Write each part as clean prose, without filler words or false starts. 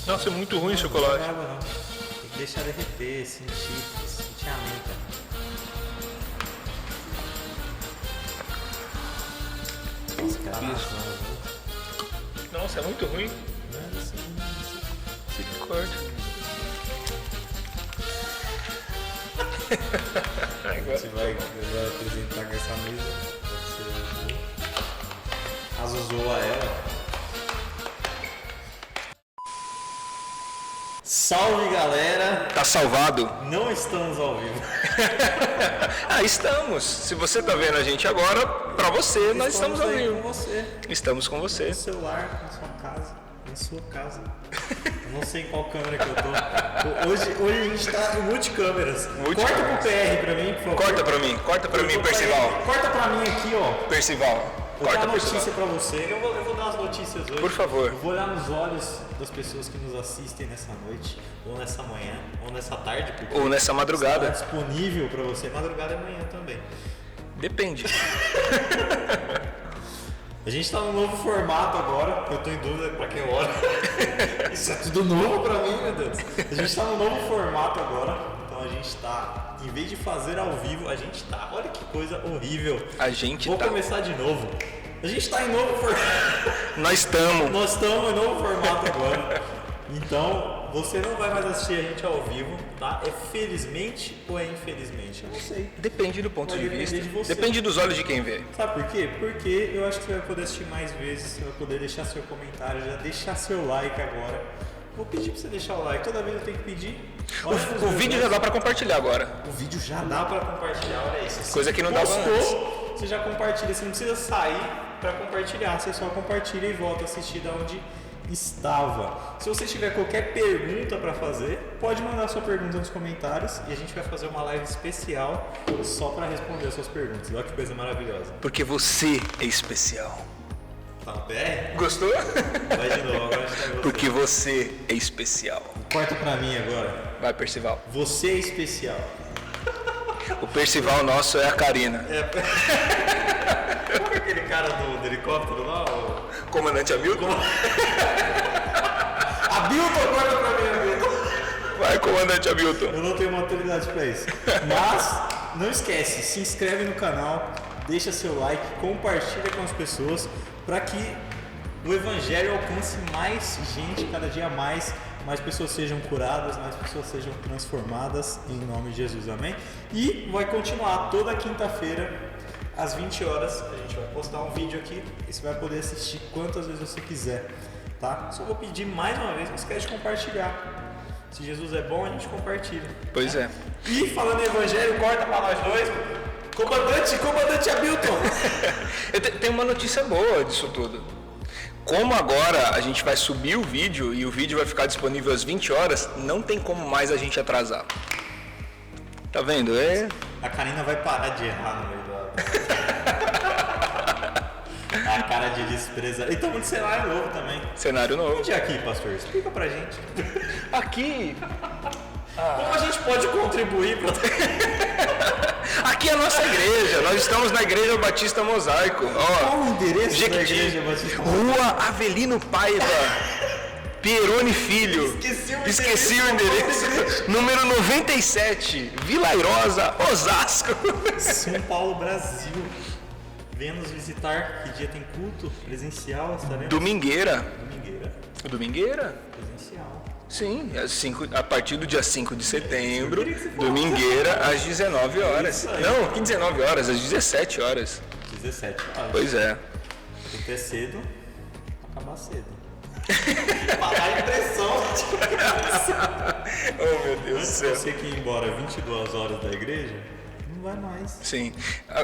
Nossa, é muito ruim o Não chocolate. joga água não. Tem que deixar derreter, sentir a menta. Nossa, cara, Nossa, é muito ruim. Misericórdia. A gente vai apresentar com essa mesa. Azuzoa ela. Salve galera! Tá salvado? Não estamos ao vivo. Estamos. Se você tá vendo a gente agora, pra você, nós estamos ao aí vivo. com você. Estamos com você. No celular, na sua casa. Na sua casa. Eu não sei em qual câmera que eu tô. Hoje a gente tá em multicâmeras. Corta pro PR pra mim, por favor. Corta pra mim, Percival. Corta pra mim aqui, ó. Percival. Eu tenho Corta, uma notícia Percival. pra você. Eu vou dar as notícias hoje. Por favor. Eu vou olhar nos olhos das pessoas que nos assistem nessa noite, ou nessa manhã, ou nessa tarde. Porque Ou nessa madrugada. está disponível pra você. Madrugada é amanhã também. Depende. A gente tá num novo formato agora. Eu tô em dúvida pra quem olha. Isso é tudo novo pra mim, meu Deus. A gente tá num novo formato agora. Então a gente tá, em vez de fazer ao vivo, a gente tá. Olha que coisa horrível. Vou começar de novo. A gente tá em novo formato. Nós estamos. Nós estamos em novo formato agora. Então, você não vai mais assistir a gente ao vivo, tá? É felizmente ou é infelizmente? Eu não sei. Depende do ponto de vista. De você. Depende dos olhos de quem vê. Sabe por quê? Porque eu acho que você vai poder assistir mais vezes, você vai poder deixar seu comentário, já deixar seu like agora. Vou pedir pra você deixar o like, toda vez eu tenho que pedir. O vídeo já dá pra compartilhar agora. O vídeo já dá pra compartilhar, olha isso. Coisa que não dava antes. Você já compartilha, você não precisa sair pra compartilhar, você só compartilha e volta a assistir da onde estava. Se você tiver qualquer pergunta para fazer, pode mandar sua pergunta nos comentários e a gente vai fazer uma live especial só para responder as suas perguntas. Olha que coisa maravilhosa. Porque você é especial. Tá bem? Gostou? Vai de novo, agora a gente tá em você. Porque você é especial. Corta pra mim agora. Vai, Percival. Você é especial. O Percival nosso é a Karina. Qual é aquele cara do helicóptero lá? Comandante Hamilton? Hamilton, corta pra mim, Hamilton. Vai, comandante Hamilton. Eu não tenho maturidade pra isso. Mas, não esquece, se inscreve no canal, deixa seu like, compartilha com as pessoas para que o evangelho alcance mais gente, cada dia mais pessoas sejam curadas, mais pessoas sejam transformadas em nome de Jesus, amém? E vai continuar toda quinta-feira às 20 horas, a gente vai postar um vídeo aqui e você vai poder assistir quantas vezes você quiser, tá? Só vou pedir mais uma vez, não esquece de compartilhar. Se Jesus é bom, a gente compartilha. Pois é. E falando em evangelho, corta pra nós dois. Comandante Hamilton. Tem uma notícia boa disso tudo. Como agora a gente vai subir o vídeo e o vídeo vai ficar disponível às 20 horas, não tem como mais a gente atrasar. Tá vendo? A Karina vai parar de errar no meio A cara de despreza. E estamos de cenário novo também. Cenário novo. Onde é aqui, pastor? Explica pra gente. Aqui. Como a gente pode contribuir para... Aqui é a nossa igreja. Nós estamos na Igreja Batista Mosaico. Qual o endereço da Jequiti, Igreja Batista? Rua Avelino Paiva, Pieroni Filho. Esqueci o endereço. Número 97, Vila Airosa, Osasco. São Paulo, Brasil. Venha nos visitar. Que dia tem culto presencial? Estaremos? Domingueira. Presencial. Sim, a partir do dia 5 de setembro, domingueira, às 19 horas. Não, que 19 horas, às 17 horas. 17 horas. Pois é. Tem que ter cedo, acabar cedo. Pra dar impressão. Oh, meu Deus do céu. Você que ir embora 22 horas da igreja, não vai mais. Sim.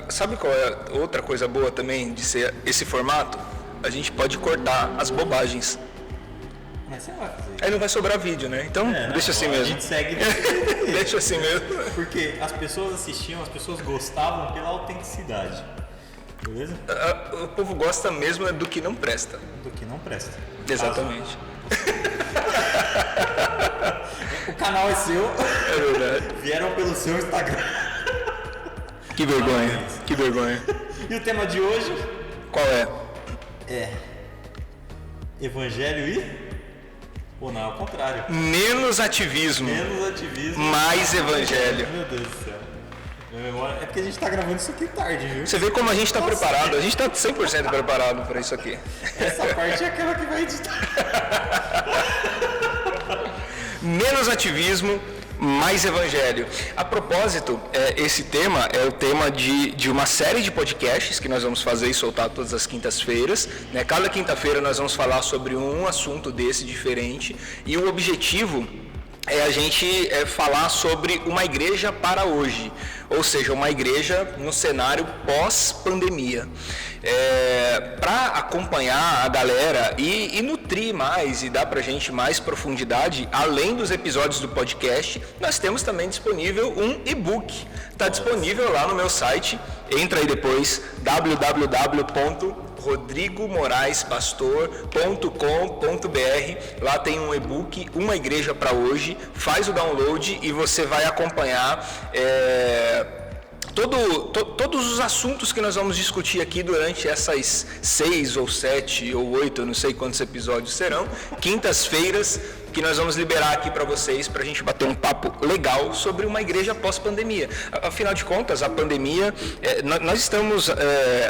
Sabe qual é outra coisa boa também de ser esse formato? A gente pode cortar as bobagens. Mas você não vai fazer isso. Aí não vai sobrar vídeo, né? Então, deixa assim mesmo. A gente segue. Deixa assim mesmo. Porque as pessoas assistiam, as pessoas gostavam pela autenticidade. Beleza? O povo gosta mesmo do que não presta. Do que não presta. Exatamente. O canal é seu. É verdade. Vieram pelo seu Instagram. Que vergonha. Que vergonha. E o tema de hoje? Qual é? É Evangelho e Ou não, ao contrário. Menos ativismo, mais evangelho. Meu Deus do céu. Minha memória... É porque a gente tá gravando isso aqui tarde, viu? Você vê como a gente tá preparado. A gente tá 100% preparado para isso aqui. Essa parte é aquela que vai editar. Menos ativismo, mais evangelho. A propósito, esse tema é o tema de uma série de podcasts que nós vamos fazer e soltar todas as quintas-feiras, né? Cada quinta-feira nós vamos falar sobre um assunto desse diferente, e o objetivo é a gente falar sobre uma igreja para hoje, ou seja, uma igreja no cenário pós-pandemia. Para acompanhar a galera e nutrir mais e dar para a gente mais profundidade, além dos episódios do podcast, nós temos também disponível um e-book. Está disponível lá no meu site, entra aí depois, www.rodrigomoraespastor.com.br. Lá tem um e-book, Uma Igreja para Hoje. Faz o download e você vai acompanhar todos os assuntos que nós vamos discutir aqui durante essas 6 ou 7 ou 8, eu não sei quantos episódios serão, quintas-feiras, que nós vamos liberar aqui para vocês, para a gente bater um papo legal sobre uma igreja pós-pandemia. Afinal de contas, a pandemia, nós estamos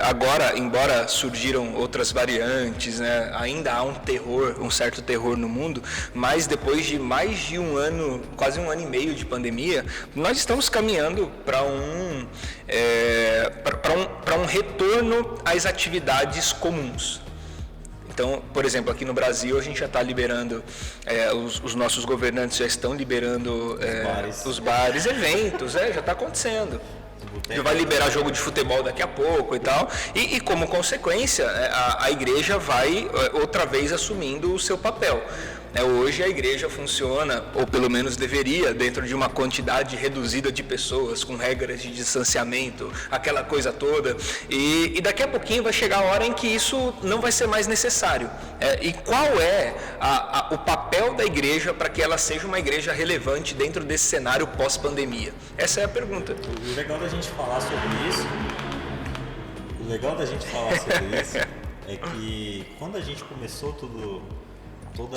agora, embora surgiram outras variantes, né, ainda há um certo terror no mundo, mas depois de mais de um ano, quase um ano e meio de pandemia, nós estamos caminhando para um retorno às atividades comuns. Então, por exemplo, aqui no Brasil a gente já está liberando, os nossos governantes já estão liberando os bares, eventos, já está acontecendo. Já vai liberar jogo de futebol daqui a pouco e tal. E como consequência, a igreja vai outra vez assumindo o seu papel. Hoje a igreja funciona, ou pelo menos deveria, dentro de uma quantidade reduzida de pessoas, com regras de distanciamento, aquela coisa toda, e daqui a pouquinho vai chegar a hora em que isso não vai ser mais necessário. E qual é o papel da igreja para que ela seja uma igreja relevante dentro desse cenário pós-pandemia? Essa é a pergunta. O legal da gente falar sobre isso é que quando a gente começou toda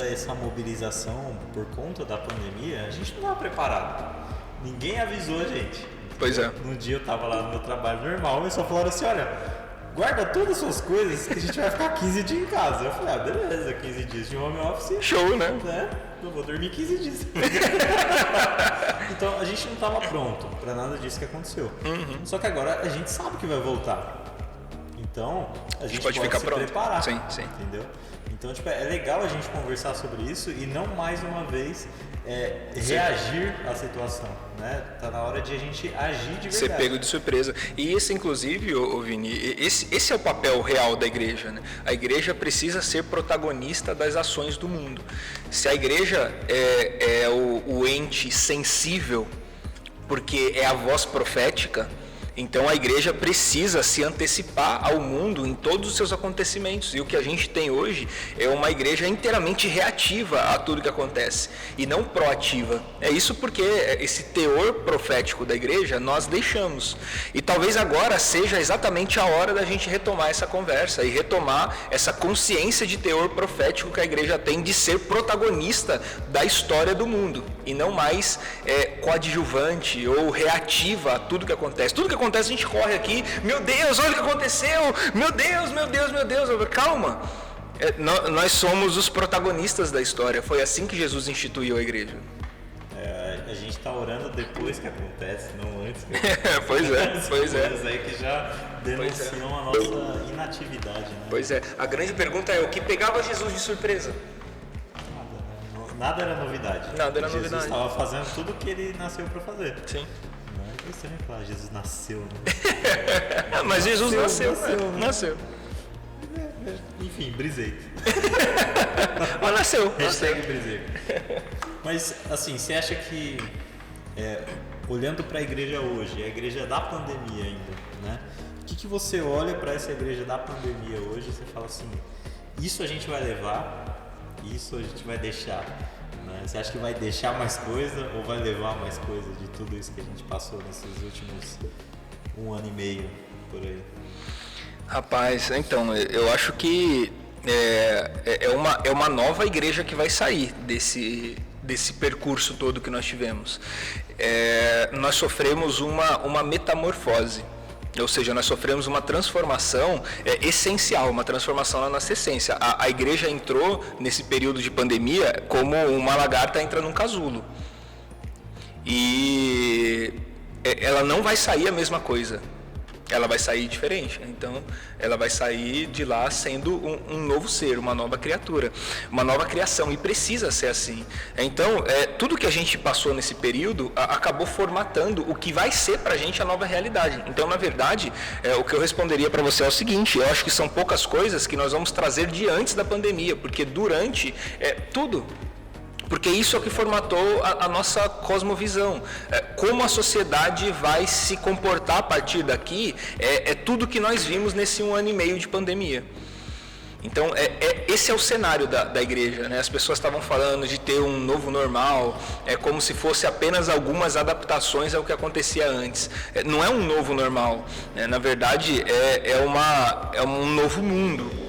essa mobilização por conta da pandemia, a gente não estava preparado. Ninguém avisou a gente. Pois é. No dia eu estava lá no meu trabalho normal e só falaram assim, olha, guarda todas as suas coisas que a gente vai ficar 15 dias em casa. Eu falei, beleza, 15 dias de home office. Show, né? Eu vou dormir 15 dias. Então a gente não estava pronto para nada disso que aconteceu. Uhum. Só que agora a gente sabe que vai voltar. Então a gente pode ficar se pronto. preparar. Sim. Entendeu? Então, é legal a gente conversar sobre isso e não mais uma vez reagir à situação, né? Tá na hora de a gente agir de verdade. Ser pego de surpresa. E esse, inclusive, Vini, esse é o papel real da igreja, né? A igreja precisa ser protagonista das ações do mundo. Se a igreja é o ente sensível, porque é a voz profética, então a igreja precisa se antecipar ao mundo em todos os seus acontecimentos. E o que a gente tem hoje é uma igreja inteiramente reativa a tudo que acontece e não proativa. É isso porque esse teor profético da igreja nós deixamos. E talvez agora seja exatamente a hora da gente retomar essa conversa e retomar essa consciência de teor profético que a igreja tem de ser protagonista da história do mundo e não mais coadjuvante ou reativa a tudo que acontece. Tudo que acontece a gente corre aqui, meu Deus, olha o que aconteceu, meu Deus, calma, nós somos os protagonistas da história, foi assim que Jesus instituiu a igreja. A gente está orando depois que acontece, não antes que acontece. Pois é. Aí que já denunciam a nossa inatividade, né? Pois é, a grande pergunta é, o que pegava Jesus de surpresa? Nada era novidade. Jesus estava fazendo tudo o que ele nasceu para fazer. Sim. É estranho falar, Jesus nasceu, né? Mas Jesus nasceu. Enfim, brisei. Mas nasceu. Brisei. Mas, assim, você acha que, olhando para a igreja hoje, a igreja da pandemia ainda, né? O que você olha para essa igreja da pandemia hoje e você fala assim, isso a gente vai levar, isso a gente vai deixar? Você acha que vai deixar mais coisa ou vai levar mais coisa de tudo isso que a gente passou nesses últimos 1 ano e meio, por aí? Rapaz, então, eu acho que é uma nova igreja que vai sair desse percurso todo que nós tivemos. Nós sofremos uma metamorfose, ou seja, nós sofremos uma transformação essencial, uma transformação na nossa essência. A igreja entrou nesse período de pandemia como uma lagarta entra num casulo. E ela não vai sair a mesma coisa. Ela vai sair diferente. Então, ela vai sair de lá sendo um novo ser, uma nova criatura, uma nova criação, e precisa ser assim. Então, tudo que a gente passou nesse período acabou formatando o que vai ser pra gente a nova realidade. Então, na verdade, o que eu responderia para você é o seguinte: eu acho que são poucas coisas que nós vamos trazer de antes da pandemia, porque durante tudo. Porque isso é o que formatou a nossa cosmovisão. Como a sociedade vai se comportar a partir daqui, é tudo que nós vimos nesse 1 ano e meio de pandemia. Então, esse é o cenário da igreja, né? As pessoas estavam falando de ter um novo normal, como se fosse apenas algumas adaptações ao que acontecia antes. Não é um novo normal, né? Na verdade, é um novo mundo.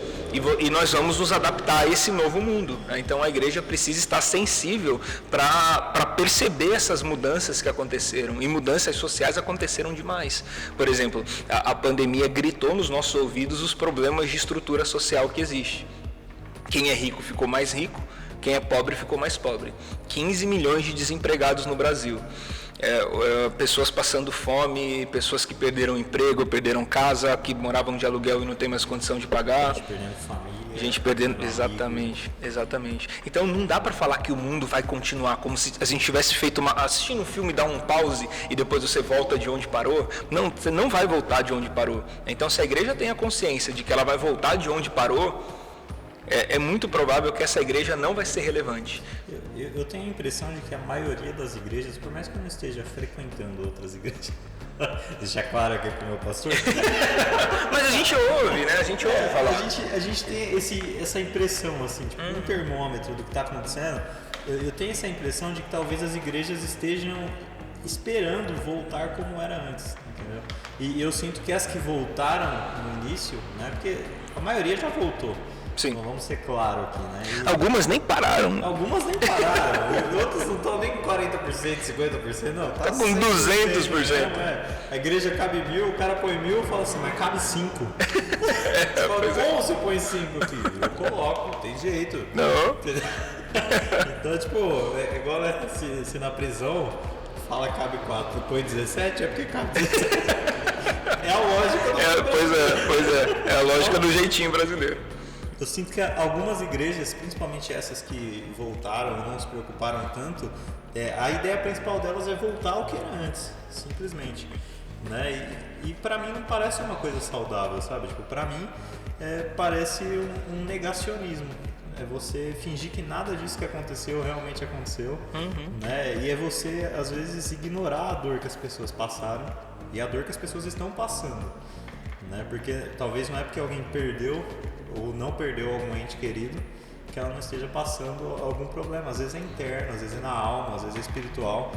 E nós vamos nos adaptar a esse novo mundo. Então a igreja precisa estar sensível para perceber essas mudanças que aconteceram. E mudanças sociais aconteceram demais. Por exemplo, a pandemia gritou nos nossos ouvidos os problemas de estrutura social que existe. Quem é rico ficou mais rico, quem é pobre ficou mais pobre. 15 milhões de desempregados no Brasil. Pessoas passando fome, pessoas que perderam emprego, perderam casa, que moravam de aluguel e não tem mais condição de pagar. Gente perdendo exatamente. Então não dá para falar que o mundo vai continuar como se a gente tivesse feito assistindo um filme, dá um pause e depois você volta de onde parou. Não, você não vai voltar de onde parou. Então, se a igreja tem a consciência de que ela vai voltar de onde parou, é muito provável que essa igreja não vai ser relevante. Eu tenho a impressão de que a maioria das igrejas, por mais que eu não esteja frequentando outras igrejas, deixar claro aqui pro meu pastor. Mas a gente ouve, né? A gente ouve falar. A gente tem essa impressão, assim, tipo, um termômetro do que está acontecendo. Eu tenho essa impressão de que talvez as igrejas estejam esperando voltar como era antes, entendeu? E eu sinto que as que voltaram no início, né? Porque a maioria já voltou. Sim. Então vamos ser claros aqui, né? Algumas nem pararam. E outras não estão nem com 40%, 50%, não. Tá com 200%. A igreja cabe 1.000, o cara põe 1.000 e fala assim, mas cabe 5. Você fala, como você põe 5 aqui? Eu coloco, não tem jeito. Não. Então, tipo, igual se na prisão fala cabe 4 e põe 17, é porque cabe 17. É a lógica do Pois é. É a lógica do jeitinho brasileiro. Eu sinto que algumas igrejas, principalmente essas que voltaram e não se preocuparam tanto, a ideia principal delas é voltar ao que era antes, simplesmente, né? E para mim não parece uma coisa saudável, sabe? Tipo, para mim parece um negacionismo. É você fingir que nada disso que aconteceu realmente aconteceu, né? E é você, às vezes, ignorar a dor que as pessoas passaram e a dor que as pessoas estão passando, né? Porque talvez não é porque alguém perdeu ou não perdeu algum ente querido que ela não esteja passando algum problema. Às vezes é interno, às vezes é na alma, às vezes é espiritual,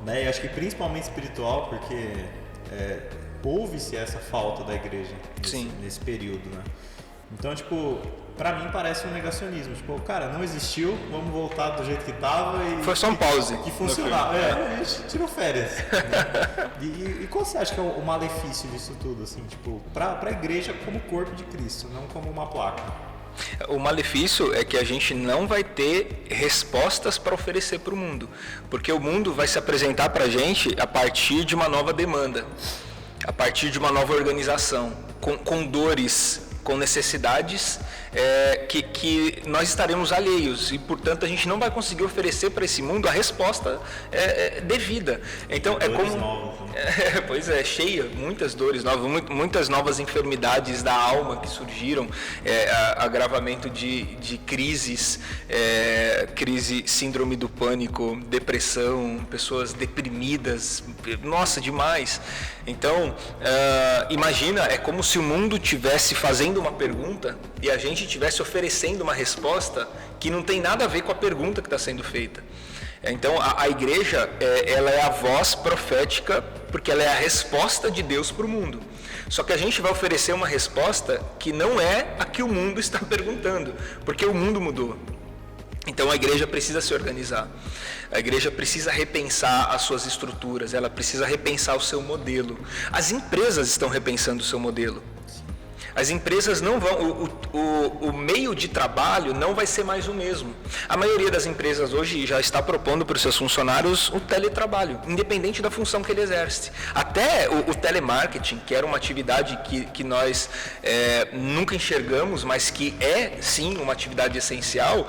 né? E acho que principalmente espiritual, porque houve-se essa falta da igreja nesse período, né? Então, tipo, pra mim parece um negacionismo. Tipo, cara, não existiu, vamos voltar do jeito que tava e... Foi só um pause. Que funcionava. A gente tirou férias. Né? E qual você acha que é o malefício disso tudo, assim? Tipo, pra igreja como corpo de Cristo, não como uma placa. O malefício é que a gente não vai ter respostas para oferecer para o mundo. Porque o mundo vai se apresentar pra gente a partir de uma nova demanda. A partir de uma nova organização. Com dores, com necessidades que nós estaremos alheios e, portanto, a gente não vai conseguir oferecer para esse mundo a resposta devida. Então, é como... Novas, né? Pois é, cheia, muitas dores novas, muitas novas enfermidades da alma que surgiram, agravamento de crises, crise, síndrome do pânico, depressão, pessoas deprimidas, nossa, demais. Então, imagina, é como se o mundo estivesse fazendo uma pergunta e a gente estivesse oferecendo uma resposta que não tem nada a ver com a pergunta que está sendo feita. Então, a igreja, ela é a voz profética, porque ela é a resposta de Deus para o mundo. Só que a gente vai oferecer uma resposta que não é a que o mundo está perguntando, porque o mundo mudou. Então, a igreja precisa se organizar. A igreja precisa repensar as suas estruturas, ela precisa repensar o seu modelo. As empresas estão repensando o seu modelo. As empresas não vão, o meio de trabalho não vai ser mais o mesmo. A maioria das empresas hoje já está propondo para os seus funcionários o teletrabalho, independente da função que ele exerce. Até o telemarketing, que era uma atividade que nós nunca enxergamos, mas que é sim uma atividade essencial,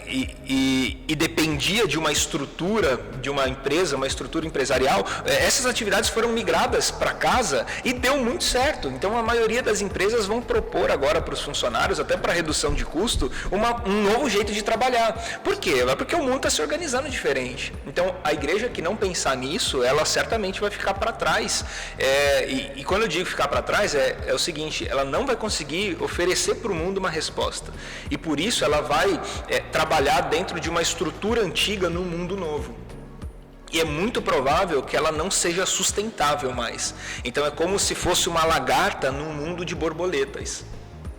e dependia de uma estrutura de uma empresa, uma estrutura empresarial, essas atividades foram migradas para casa e deu muito certo. Então, a maioria das empresas vão propor agora para os funcionários, até para redução de custo, um novo jeito de trabalhar. Por quê? Porque o mundo está se organizando diferente. Então, a igreja que não pensar nisso, ela certamente vai ficar para trás. E quando eu digo ficar para trás, é o seguinte, ela não vai conseguir oferecer para o mundo uma resposta. E por isso ela vai trabalhar dentro de uma estrutura antiga num mundo novo. E é muito provável que ela não seja sustentável mais. Então é como se fosse uma lagarta num mundo de borboletas.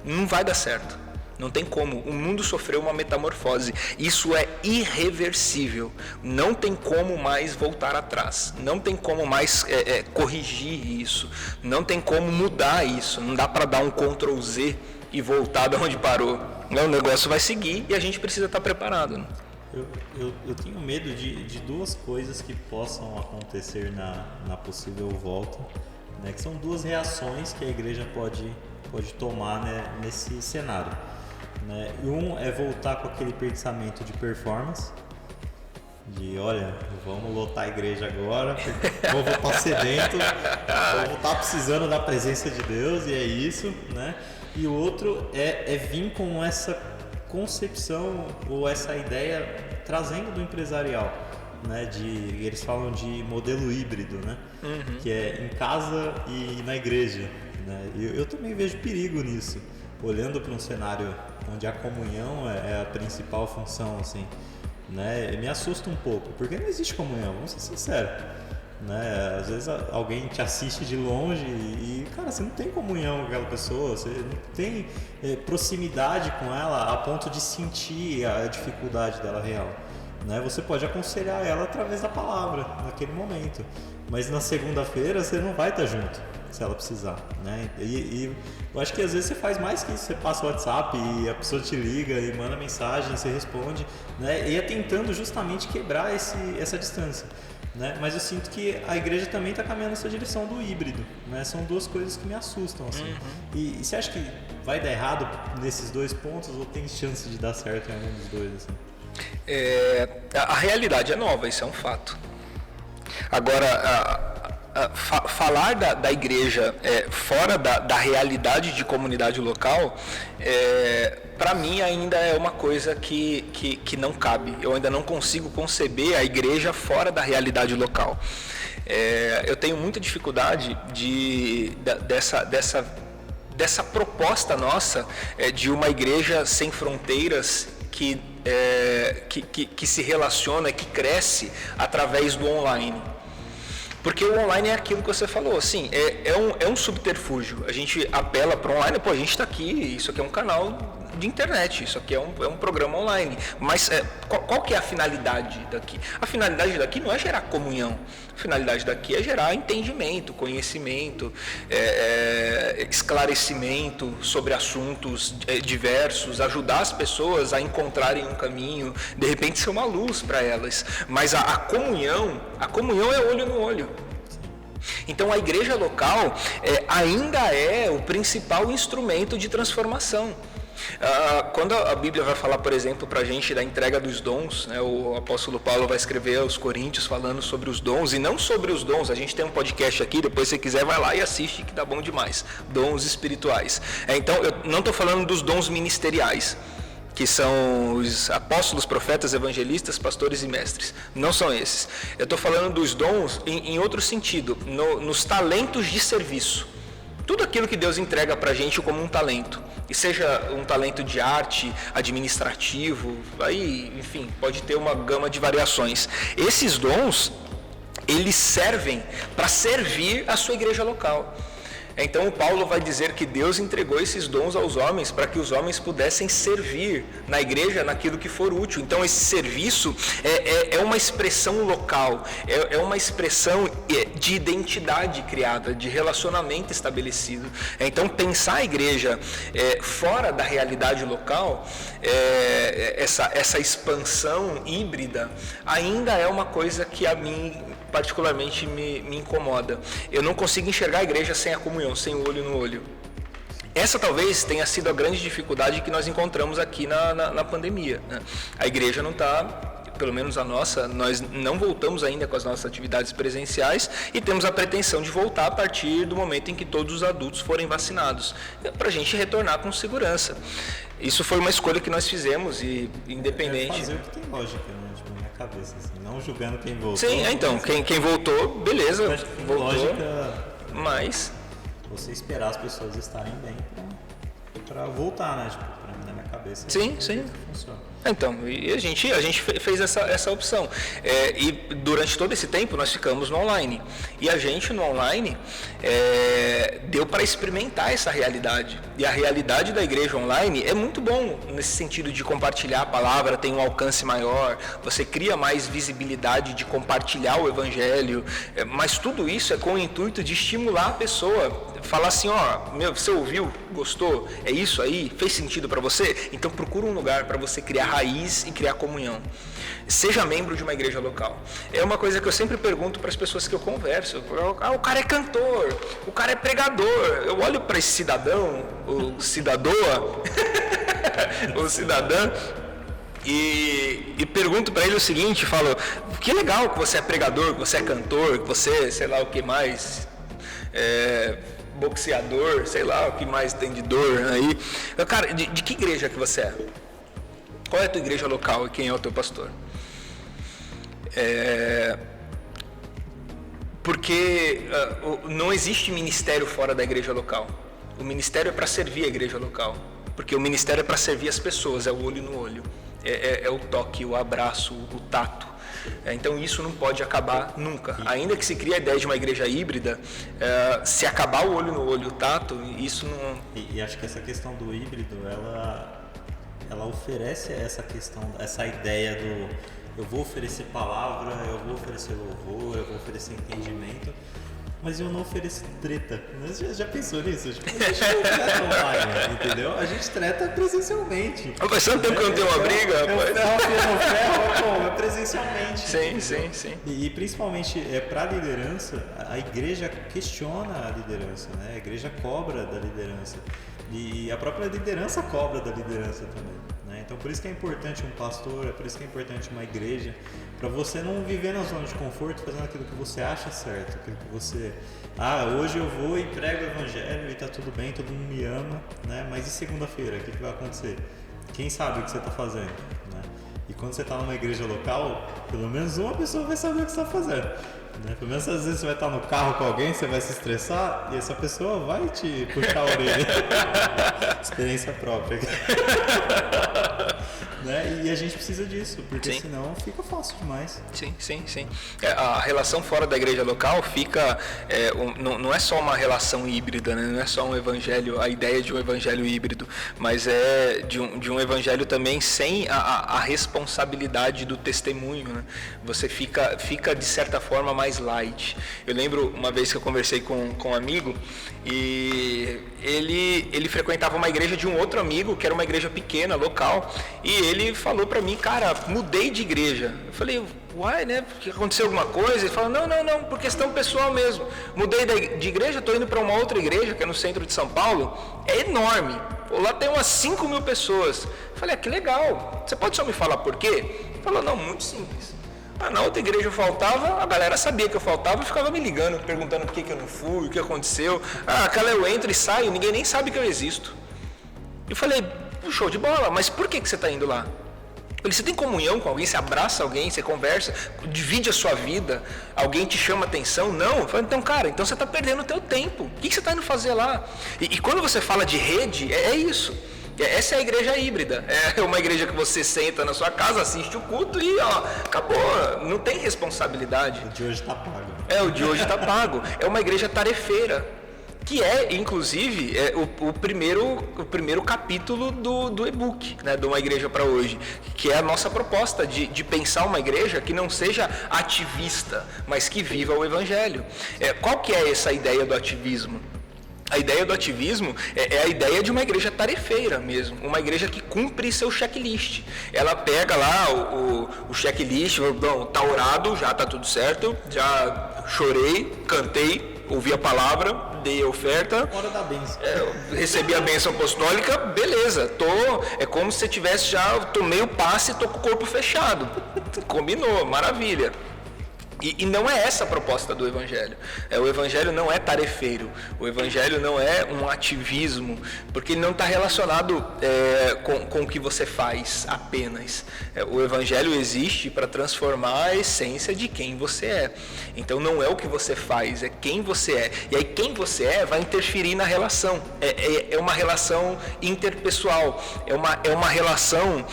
Não vai dar certo. Não tem como. O mundo sofreu uma metamorfose. Isso é irreversível. Não tem como mais voltar atrás. Não tem como mais corrigir isso. Não tem como mudar isso. Não dá para dar um Ctrl Z e voltar de onde parou. O negócio vai seguir e a gente precisa estar preparado, né? Eu tenho medo de duas coisas que possam acontecer na possível volta, né, que são duas reações que a igreja pode tomar, né, nesse cenário. Né? Um é voltar com aquele pensamento de performance, de olha, vamos lotar a igreja agora, porque o povo está sedento, o povo está precisando da presença de Deus e é isso. Né? E o outro é vir com essa concepção ou essa ideia trazendo do empresarial, né? Eles falam de modelo híbrido, né? Uhum. Que é em casa e na igreja, né? Eu também vejo perigo nisso, olhando para um cenário onde a comunhão é a principal função, assim, né? Me assusta um pouco, porque não existe comunhão, vamos ser sinceros. Né? Às vezes alguém te assiste de longe e, cara, você não tem comunhão com aquela pessoa, você não tem proximidade com ela a ponto de sentir a dificuldade dela real. Né? Você pode aconselhar ela através da palavra naquele momento, mas na segunda-feira você não vai estar junto se ela precisar. Né? E eu acho que às vezes você faz mais que isso, você passa o WhatsApp e a pessoa te liga e manda mensagem, você responde, né? E é tentando justamente quebrar essa distância. Né? Mas eu sinto que a igreja também está caminhando nessa direção do híbrido, né? São duas coisas que me assustam, assim. Uhum. E você acha que vai dar errado nesses dois pontos ou tem chance de dar certo em algum dos dois? Assim? A realidade é nova, isso é um fato. Agora, falar da igreja fora da realidade de comunidade local, para mim ainda é uma coisa que não cabe. Eu ainda não consigo conceber a igreja fora da realidade local. Eu tenho muita dificuldade dessa proposta nossa de uma igreja sem fronteiras que se relaciona, que cresce através do online. Porque o online é aquilo que você falou, assim, é um subterfúgio. A gente apela para o online, a gente está aqui, isso aqui é um canal de internet, isso aqui é um programa online. Mas qual que é a finalidade daqui? A finalidade daqui não é gerar comunhão. A finalidade daqui é gerar entendimento, conhecimento, esclarecimento sobre assuntos diversos, ajudar as pessoas a encontrarem um caminho, de repente ser uma luz para elas. Mas a comunhão é olho no olho. Então a igreja local ainda é o principal instrumento de transformação. Quando a Bíblia vai falar, por exemplo, para a gente da entrega dos dons, né, o apóstolo Paulo vai escrever aos Coríntios falando sobre os dons, e não sobre os dons, a gente tem um podcast aqui, depois se você quiser vai lá e assiste que dá bom demais, dons espirituais. Então eu não estou falando dos dons ministeriais, que são os apóstolos, profetas, evangelistas, pastores e mestres. Não são esses. Eu estou falando dos dons em outro sentido, nos talentos de serviço. tudo aquilo que Deus entrega pra gente como um talento, e seja um talento de arte, administrativo, aí, enfim, pode ter uma gama de variações. Esses dons, eles servem para servir a sua igreja local. Então, o Paulo vai dizer que Deus entregou esses dons aos homens para que os homens pudessem servir na igreja naquilo que for útil. Então, esse serviço é uma expressão local, é uma expressão de identidade criada, de relacionamento estabelecido. Então, pensar a igreja fora da realidade local, essa expansão híbrida, ainda é uma coisa que a mim particularmente me incomoda. Eu não consigo enxergar a igreja sem a comunhão, sem o olho no olho. Essa talvez tenha sido a grande dificuldade que nós encontramos aqui na pandemia, né? A igreja não está, pelo menos a nossa, nós não voltamos ainda com as nossas atividades presenciais e temos a pretensão de voltar a partir do momento em que todos os adultos forem vacinados, para a gente retornar com segurança. Isso foi uma escolha que nós fizemos e independente... fazer o que tem lógica, né? Na minha cabeça, assim, não julgando quem voltou. Sim, então, quem voltou, beleza, voltou, lógica, mas... Você esperar as pessoas estarem bem para voltar, né? Tipo, pra mim, na minha cabeça. Sim. Funciona. Então, e a gente fez essa opção. E durante todo esse tempo nós ficamos no online. E a gente no online deu para experimentar essa realidade. E a realidade da igreja online é muito bom nesse sentido de compartilhar a palavra, tem um alcance maior, você cria mais visibilidade de compartilhar o evangelho. Mas tudo isso é com o intuito de estimular a pessoa. Falar assim, você ouviu, gostou, é isso aí, fez sentido para você? Então procura um lugar para você criar raiz e criar comunhão. Seja membro de uma igreja local. É uma coisa que eu sempre pergunto para as pessoas que eu converso. O cara é cantor, o cara é pregador. Eu olho para esse cidadão, o cidadão, e pergunto para ele o seguinte, falo, que legal que você é pregador, que você é cantor, que você, sei lá o que mais... boxeador, sei lá o que mais tem de dor aí. Cara, de que igreja que você é? Qual é a tua igreja local e quem é o teu pastor? Porque não existe ministério fora da igreja local. O ministério é para servir a igreja local. Porque o ministério é para servir as pessoas, é o olho no olho. É o toque, o abraço, o tato. Então isso não pode acabar nunca. Ainda que se crie a ideia de uma igreja híbrida, se acabar o olho no olho, o tato, isso não... E acho que essa questão do híbrido, ela oferece essa ideia do eu vou oferecer palavra, eu vou oferecer louvor, eu vou oferecer entendimento, mas eu não ofereço treta. Você já pensou nisso? Tipo, a gente não treta online, entendeu? A gente treta presencialmente. Faz tanto tempo que eu não tenho uma briga, rapaz. É presencialmente. Sim. E principalmente para a liderança, a igreja questiona a liderança, né? A igreja cobra da liderança. E a própria liderança cobra da liderança também, né? Então por isso que é importante um pastor, é por isso que é importante uma igreja, para você não viver na zona de conforto fazendo aquilo que você acha certo, aquilo que você... hoje eu vou e prego o evangelho e tá tudo bem, todo mundo me ama, né? Mas e segunda-feira, o que vai acontecer? Quem sabe o que você está fazendo, né? E quando você está numa igreja local, pelo menos uma pessoa vai saber o que você está fazendo, né? Pelo menos às vezes você vai estar no carro com alguém, você vai se estressar e essa pessoa vai te puxar a orelha. Experiência própria. Né? E a gente precisa disso, porque Sim. senão fica fácil demais. Sim. A relação fora da igreja local fica... não é só uma relação híbrida, né? Não é só um evangelho, a ideia de um evangelho híbrido, mas é de um evangelho também sem a responsabilidade do testemunho, né? Você fica de certa forma mais light. Eu lembro uma vez que eu conversei com um amigo e ele frequentava uma igreja de um outro amigo, que era uma igreja pequena, local, e ele falou pra mim, cara, mudei de igreja. Eu falei, uai, né, porque aconteceu alguma coisa? Ele falou, não, por questão pessoal mesmo. Mudei de igreja, tô indo pra uma outra igreja, que é no centro de São Paulo, é enorme. Pô, lá tem umas 5 mil pessoas. Eu falei, que legal, você pode só me falar por quê? Ele falou, não, muito simples. Na outra igreja eu faltava, a galera sabia que eu faltava e ficava me ligando, perguntando por que eu não fui, o que aconteceu. Aquela eu entro e saio, ninguém nem sabe que eu existo. Eu falei, show de bola, mas por que você está indo lá? Porque você tem comunhão com alguém, você abraça alguém, você conversa, divide a sua vida, alguém te chama atenção? Não. Então, cara, então você está perdendo o teu tempo. O que você está indo fazer lá? E quando você fala de rede, é isso. Essa é a igreja híbrida. É uma igreja que você senta na sua casa, assiste o culto e acabou. Não tem responsabilidade. O de hoje está pago. O de hoje está pago. É uma igreja tarefeira. Que é, inclusive, o primeiro capítulo do e-book, né, de Uma Igreja para Hoje, que é a nossa proposta de pensar uma igreja que não seja ativista, mas que viva o Evangelho. Qual que é essa ideia do ativismo? A ideia do ativismo é a ideia de uma igreja tarefeira mesmo, uma igreja que cumpre seu checklist. Ela pega lá o checklist, tá orado, já tá tudo certo, já chorei, cantei, ouvi a palavra, dei a oferta, hora da bênção. Recebi a bênção apostólica, beleza, é como se você tivesse tomei o passe e tô com o corpo fechado. Combinou, maravilha. E não é essa a proposta do Evangelho. O Evangelho não é tarefeiro, o Evangelho não é um ativismo, porque ele não está relacionado com o que você faz apenas. O Evangelho existe para transformar a essência de quem você é. Então não é o que você faz, é quem você é. E aí quem você é vai interferir na relação. É uma relação interpessoal, é uma relação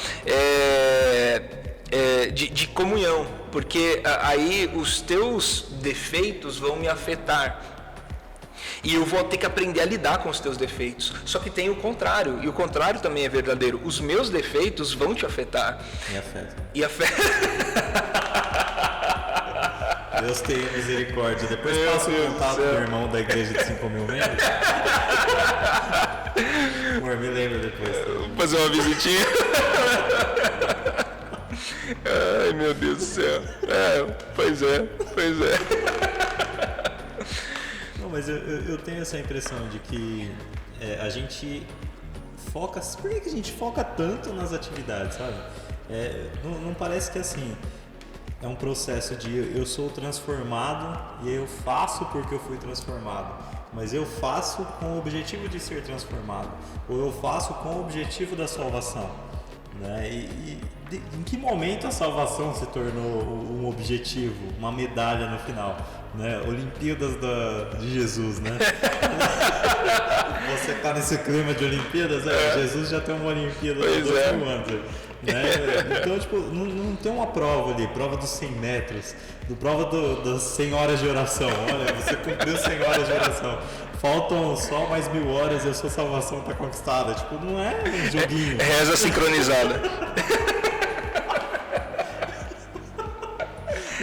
de comunhão. Porque aí os teus defeitos vão me afetar. E eu vou ter que aprender a lidar com os teus defeitos. Só que tem o contrário. E o contrário também é verdadeiro. Os meus defeitos vão te afetar. E afeta. Deus tenha misericórdia. Depois passa o contato do irmão da igreja de 5 mil membros. Amor, me lembra depois. Vou fazer uma visitinha. Ai, meu Deus do céu. Pois é. Não, mas eu tenho essa impressão de que a gente foca... Por que a gente foca tanto nas atividades, sabe? Não parece que assim... É um processo de eu sou transformado e eu faço porque eu fui transformado. Mas eu faço com o objetivo de ser transformado. Ou eu faço com o objetivo da salvação. Né? Em que momento a salvação se tornou um objetivo, uma medalha no final? Né? Olimpíadas de Jesus, né? Você tá nesse clima de Olimpíadas, Jesus já tem uma Olimpíada há 2 mil anos. Né? Então, tipo, não tem uma prova ali, prova dos 100 metros, prova das 100 horas de oração. Olha, você cumpriu 100 horas de oração. Faltam só mais 1000 horas e a sua salvação está conquistada. Tipo, não é um joguinho. Reza sincronizada.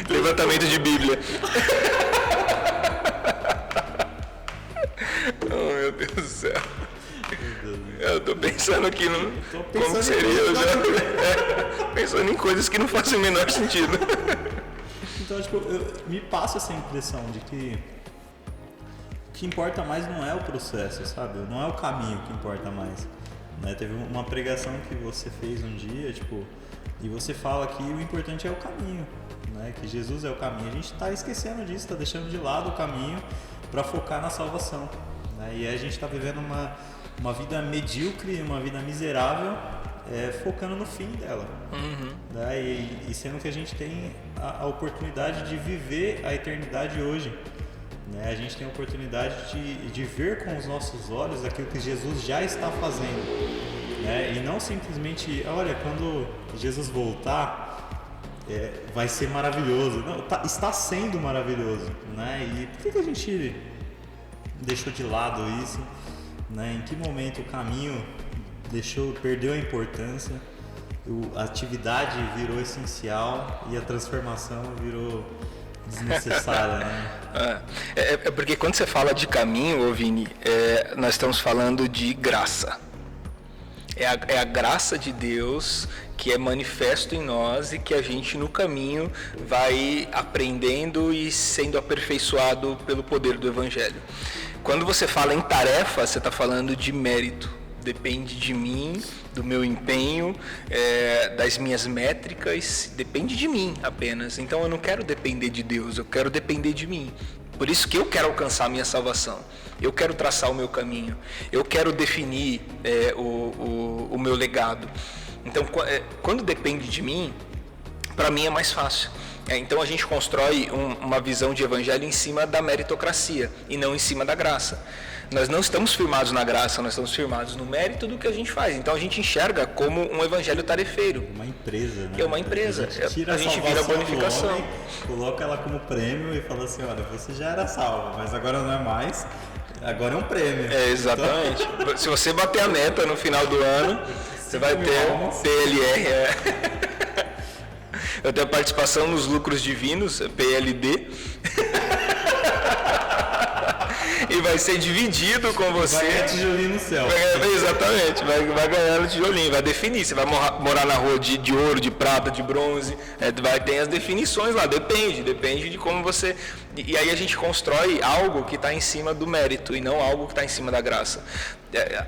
Levantamento de Bíblia. Oh, meu Deus do céu. Eu tô pensando aqui como seria. Pensando em coisas que não fazem o menor sentido. Então, tipo, me passa essa impressão de que o que importa mais não é o processo, sabe? Não é o caminho que importa mais. Né? Teve uma pregação que você fez um dia, tipo, e você fala que o importante é o caminho, né? Que Jesus é o caminho. A gente está esquecendo disso, está deixando de lado o caminho para focar na salvação. Né? E aí a gente está vivendo uma vida medíocre, uma vida miserável, focando no fim dela. Uhum. Né? E sendo que a gente tem a oportunidade de viver a eternidade hoje. Né? A gente tem a oportunidade de ver com os nossos olhos aquilo que Jesus já está fazendo. Né? E não simplesmente, olha, quando Jesus voltar, vai ser maravilhoso. Não, está sendo maravilhoso. Né? E por que a gente deixou de lado isso? Né? Em que momento o caminho perdeu a importância, a atividade virou essencial e a transformação virou desnecessária, né? É porque quando você fala de caminho, Vini, nós estamos falando de graça. É a graça de Deus que é manifesto em nós e que a gente no caminho vai aprendendo e sendo aperfeiçoado pelo poder do Evangelho. Quando você fala em tarefa, você está falando de mérito. Depende de mim, do meu empenho, das minhas métricas, depende de mim apenas. Então eu não quero depender de Deus, eu quero depender de mim. Por isso que eu quero alcançar a minha salvação, eu quero traçar o meu caminho, eu quero definir o meu legado. Então, quando depende de mim, para mim é mais fácil. Então a gente constrói uma visão de evangelho em cima da meritocracia e não em cima da graça. Nós não estamos firmados na graça, nós estamos firmados no mérito do que a gente faz. Então a gente enxerga como um evangelho tarefeiro. Uma empresa, né? É uma empresa. A gente vira a bonificação. Homem, coloca ela como prêmio e fala assim, olha, você já era salvo, mas agora não é mais, agora é um prêmio. Exatamente. Então... Se você bater a meta no final do ano, você vai ter PLR. Eu tenho participação nos lucros divinos, PLD. E vai ser dividido com você. Vai ganhar tijolinho no céu. Exatamente, vai ganhar no tijolinho, vai definir. Você vai morar na rua de ouro, de prata, de bronze. Tem as definições lá, depende de como você... E aí a gente constrói algo que está em cima do mérito e não algo que está em cima da graça.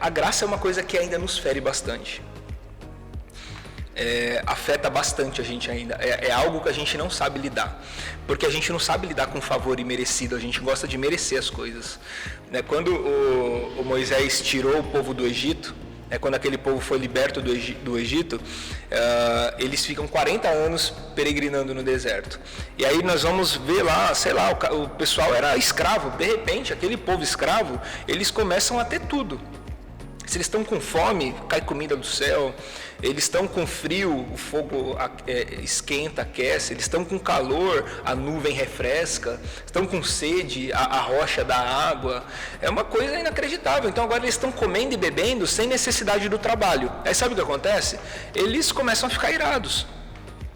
A graça é uma coisa que ainda nos fere bastante. Afeta bastante a gente ainda, é algo que a gente não sabe lidar, porque a gente não sabe lidar com favor imerecido, a gente gosta de merecer as coisas, né? Quando o Moisés tirou o povo do Egito, quando aquele povo foi liberto do Egito, eles ficam 40 anos peregrinando no deserto, e aí nós vamos ver lá, sei lá, o pessoal era escravo, de repente aquele povo escravo, eles começam a ter tudo. Se eles estão com fome, cai comida do céu. Eles estão com frio, o fogo esquenta, aquece. Eles estão com calor, a nuvem refresca. Estão com sede, a rocha dá água. É uma coisa inacreditável. Então agora eles estão comendo e bebendo sem necessidade do trabalho. Aí sabe o que acontece? Eles começam a ficar irados.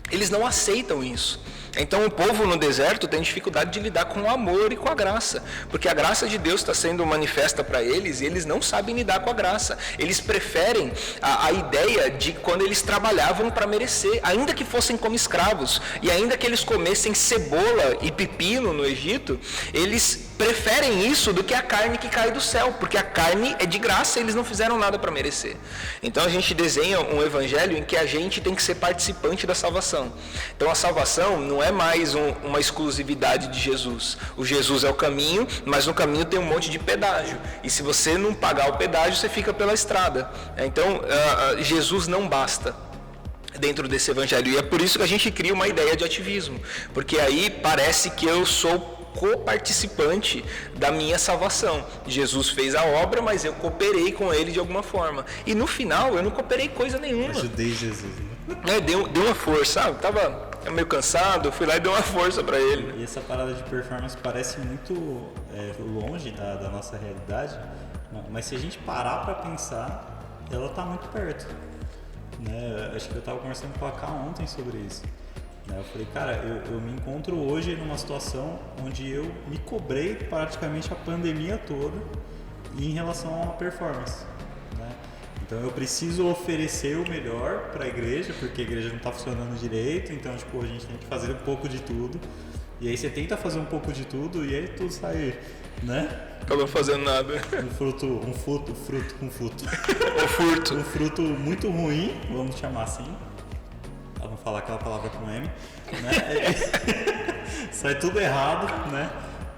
Eles não aceitam isso. Então o povo no deserto tem dificuldade de lidar com o amor e com a graça, porque a graça de Deus está sendo manifesta para eles e eles não sabem lidar com a graça. Eles preferem a ideia de quando eles trabalhavam para merecer, ainda que fossem como escravos, e ainda que eles comessem cebola e pepino no Egito, eles preferem isso do que a carne que cai do céu, porque a carne é de graça e eles não fizeram nada para merecer. Então a gente desenha um evangelho em que a gente tem que ser participante da salvação. Então a salvação não é mais uma exclusividade de Jesus. O Jesus é o caminho, mas no caminho tem um monte de pedágio. E se você não pagar o pedágio, você fica pela estrada. Então Jesus não basta dentro desse evangelho. E é por isso que a gente cria uma ideia de ativismo. Porque aí parece que eu sou coparticipante da minha salvação. Jesus fez a obra, mas eu cooperei com ele de alguma forma. E no final, eu não cooperei coisa nenhuma. Ajudei Jesus, né? Deu uma força, sabe? Tava meio cansado, fui lá e dei uma força para ele. E essa parada de performance parece muito longe da nossa realidade, mas se a gente parar para pensar, ela tá muito perto. Né? Acho que eu tava conversando com a Ká ontem sobre isso. Eu falei, cara, eu me encontro hoje numa situação onde eu me cobrei praticamente a pandemia toda em relação a performance, né? Então eu preciso oferecer o melhor para a igreja, porque a igreja não está funcionando direito, então tipo, a gente tem que fazer um pouco de tudo. E aí você tenta fazer um pouco de tudo e aí tudo sai, né? Acabou fazendo nada. Um fruto muito ruim, vamos chamar assim. Vamos falar aquela palavra com M, né? Sai tudo errado, né?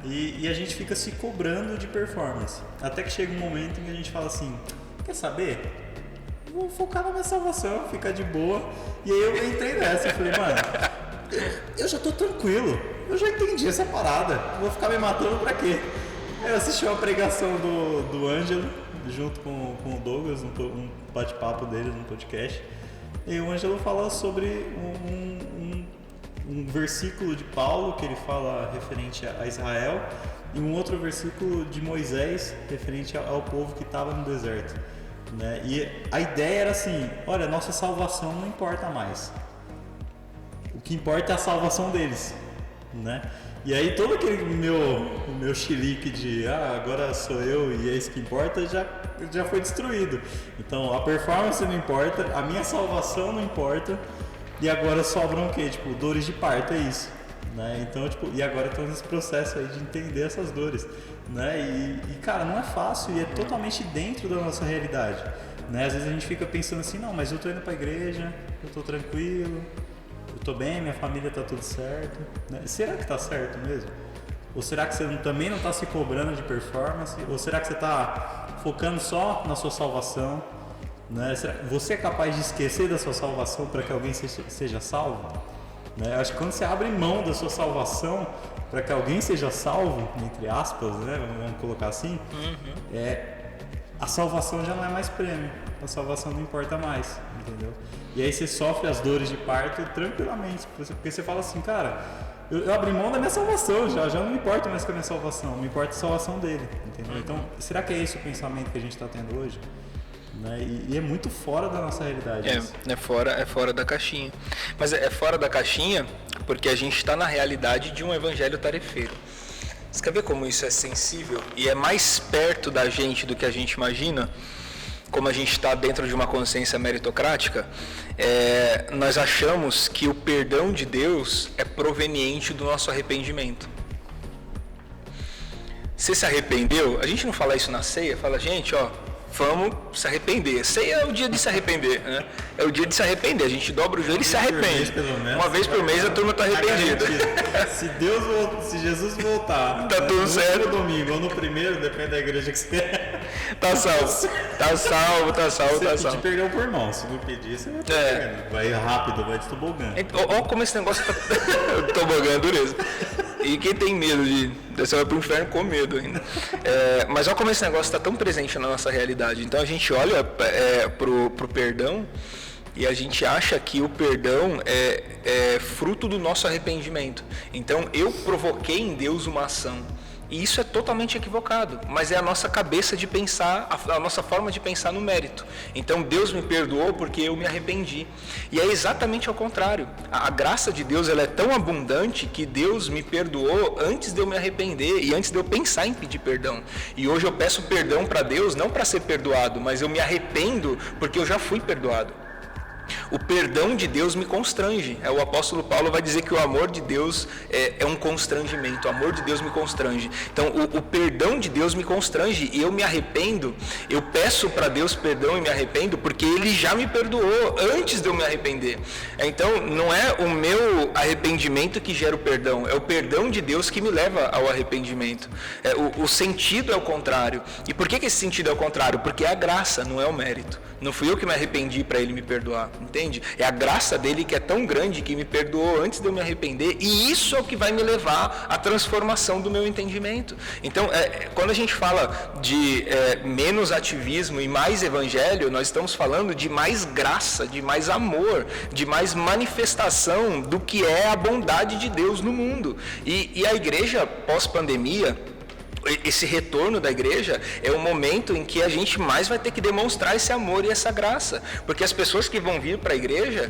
E a gente fica se cobrando de performance. Até que chega um momento em que a gente fala assim, quer saber? Vou focar na minha salvação, ficar de boa. E aí eu entrei nessa, eu falei, mano, eu já tô tranquilo, eu já entendi essa parada, vou ficar me matando pra quê? Eu assisti uma pregação do Ângelo, junto com o Douglas, um bate-papo dele no podcast. E o Ângelo fala sobre um versículo de Paulo que ele fala referente a Israel e um outro versículo de Moisés referente ao povo que estava no deserto, né? E a ideia era assim, olha, nossa salvação não importa mais, o que importa é a salvação deles, né? E aí todo aquele meu chilique de agora sou eu e é isso que importa já foi destruído. Então a performance não importa, a minha salvação não importa, e agora sobram o quê? Tipo, dores de parto, é isso, né? Então, tipo, e agora estamos nesse processo aí de entender essas dores, né? E cara, não é fácil e é totalmente dentro da nossa realidade, né? Às vezes a gente fica pensando assim, não, mas eu tô indo pra igreja, eu tô tranquilo, eu tô bem, minha família tá tudo certo, né? Será que tá certo mesmo? Ou será que você também não tá se cobrando de performance? Ou será que você tá focando só na sua salvação? Né? Você é capaz de esquecer da sua salvação para que alguém seja salvo? Né? Eu acho que quando você abre mão da sua salvação para que alguém seja salvo, entre aspas, né? Vamos colocar assim, a salvação já não é mais prêmio, a salvação não importa mais, entendeu? E aí você sofre as dores de parto tranquilamente, porque você fala assim, cara, eu abri mão da minha salvação, já não me importa mais com a minha salvação, me importa a salvação dele, entendeu? Então, será que é esse o pensamento que a gente está tendo hoje? Né? E é muito fora da nossa realidade. É fora da caixinha. Mas é fora da caixinha porque a gente está na realidade de um evangelho tarefeiro. Você quer ver como isso é sensível e é mais perto da gente do que a gente imagina? Como a gente está dentro de uma consciência meritocrática, nós achamos que o perdão de Deus é proveniente do nosso arrependimento. Você se arrependeu? A gente não fala isso na ceia, fala, gente, vamos se arrepender. Ceia é o dia de se arrepender, né? É o dia de se arrepender. A gente dobra o joelho e se arrepende. Uma vez por mês a turma está arrependida. Se Jesus voltar, tá tudo certo. No domingo ou no primeiro, depende da igreja que você é. Tá salvo. Você pedir perdão por mão. Se não pedir, você vai perdendo. Vai rápido, vai de tobogã. Olha como esse negócio tá. Tobogã é dureza. E quem tem medo você vai pro inferno com medo ainda. Mas olha como esse negócio está tão presente na nossa realidade. Então a gente olha pro perdão e a gente acha que o perdão é fruto do nosso arrependimento. Então eu provoquei em Deus uma ação. E isso é totalmente equivocado, mas é a nossa cabeça de pensar, a nossa forma de pensar no mérito. Então Deus me perdoou porque eu me arrependi. E é exatamente ao contrário. A graça de Deus ela é tão abundante que Deus me perdoou antes de eu me arrepender e antes de eu pensar em pedir perdão. E hoje eu peço perdão para Deus não para ser perdoado, mas eu me arrependo porque eu já fui perdoado. O perdão de Deus me constrange. O apóstolo Paulo vai dizer que o amor de Deus é um constrangimento. O amor de Deus me constrange. Então, o perdão de Deus me constrange e eu me arrependo. Eu peço para Deus perdão e me arrependo porque Ele já me perdoou antes de eu me arrepender. Então, não é o meu arrependimento que gera o perdão. É o perdão de Deus que me leva ao arrependimento. O sentido é o contrário. E por que esse sentido é o contrário? Porque é a graça, não é o mérito. Não fui eu que me arrependi para Ele me perdoar, entende? É a graça dele que é tão grande que me perdoou antes de eu me arrepender, e isso é o que vai me levar à transformação do meu entendimento. Então, quando a gente fala de menos ativismo e mais evangelho, nós estamos falando de mais graça, de mais amor, de mais manifestação do que é a bondade de Deus no mundo. E a igreja pós-pandemia, esse retorno da igreja é o momento em que a gente mais vai ter que demonstrar esse amor e essa graça, porque as pessoas que vão vir para a igreja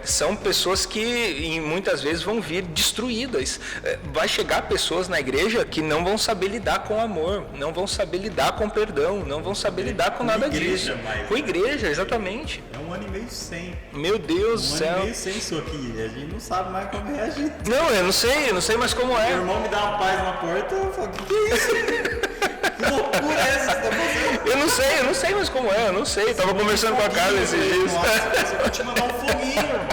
são pessoas que muitas vezes vão vir destruídas. Vai chegar pessoas na igreja que não vão saber lidar com amor, não vão saber lidar com perdão, não vão saber lidar com nada disso. Com igreja, exatamente. É 1 ano e meio sem. Meu Deus do céu. 1 ano e meio sem isso aqui, a gente não sabe mais como reagir. Não, eu não sei mais como é. Meu irmão me dá uma paz na porta, eu falo, que é isso? Que loucura é essa que você tá fazendo? Eu não sei mais como é, eu não sei. Tava conversando com a Carla esses dias. Nossa, eu vou te mandar um foguinho, irmão.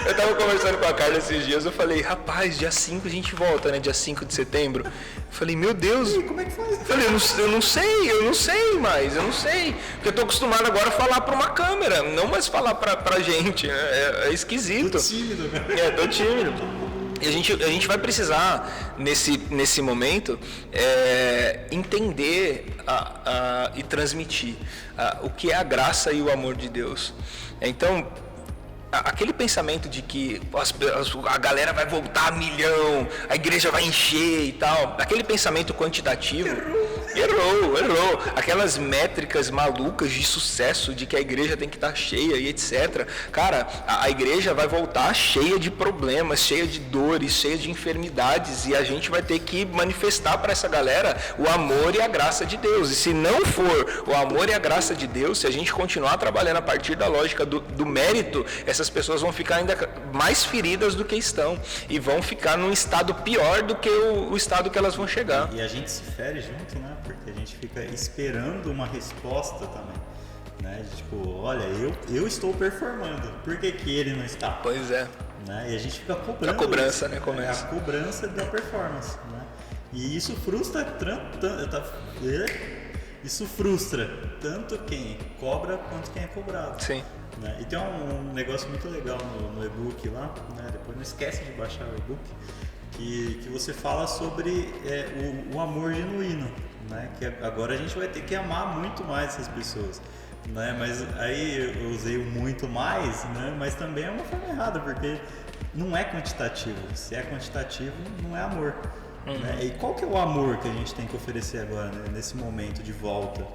Eu tava conversando com a Carla esses dias, eu falei, rapaz, dia 5 a gente volta, né? Dia 5 de setembro. Eu falei, meu Deus. E como é que faz? Eu falei, eu não sei mais. Porque eu tô acostumado agora a falar pra uma câmera, não mais falar pra gente. É esquisito. Tô tímido, né? Tô tímido. E a gente vai precisar, nesse momento, entender e transmitir o que é a graça e o amor de Deus. Então, aquele pensamento de que a galera vai voltar a milhão, a igreja vai encher e tal, aquele pensamento quantitativo... Errou. Aquelas métricas malucas de sucesso, de que a igreja tem que estar cheia e etc. Cara, a igreja vai voltar cheia de problemas, cheia de dores, cheia de enfermidades, e a gente vai ter que manifestar para essa galera o amor e a graça de Deus. E se não for o amor e a graça de Deus, se a gente continuar trabalhando a partir da lógica do mérito, essas pessoas vão ficar ainda mais feridas do que estão, e vão ficar num estado pior do que o estado que elas vão chegar. E a gente se fere junto, né? Porque a gente fica esperando uma resposta também, né? Tipo, olha, eu estou performando, por que ele não está? Pois é. Né? E a gente fica cobrando. A cobrança, isso, né? Começa. A cobrança da performance, né? E isso frustra isso frustra tanto quem cobra quanto quem é cobrado. Sim. Né? E tem um negócio muito legal no e-book lá, né? Depois não esquece de baixar o e-book, que você fala sobre o amor genuíno, né? Que agora a gente vai ter que amar muito mais essas pessoas. Né? Mas aí eu usei o muito mais, né? Mas também é uma forma errada, porque não é quantitativo. Se é quantitativo, não é amor. Né? E qual que é o amor que a gente tem que oferecer agora, né? Nesse momento de volta?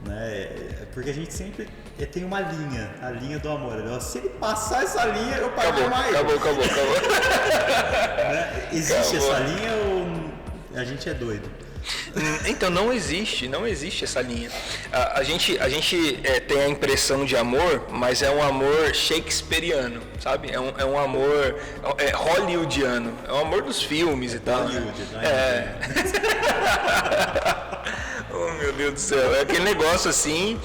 Né? Porque a gente sempre tem uma linha, a linha do amor. Se ele passar essa linha, eu pago mais. Acabou. Né? Existe essa linha ou a gente é doido? Então não existe essa linha. A gente tem a impressão de amor, mas é um amor shakespeariano, sabe? É um amor hollywoodiano, é um amor dos filmes e tal. Hollywood, né? Oh, meu Deus do céu, é aquele negócio assim,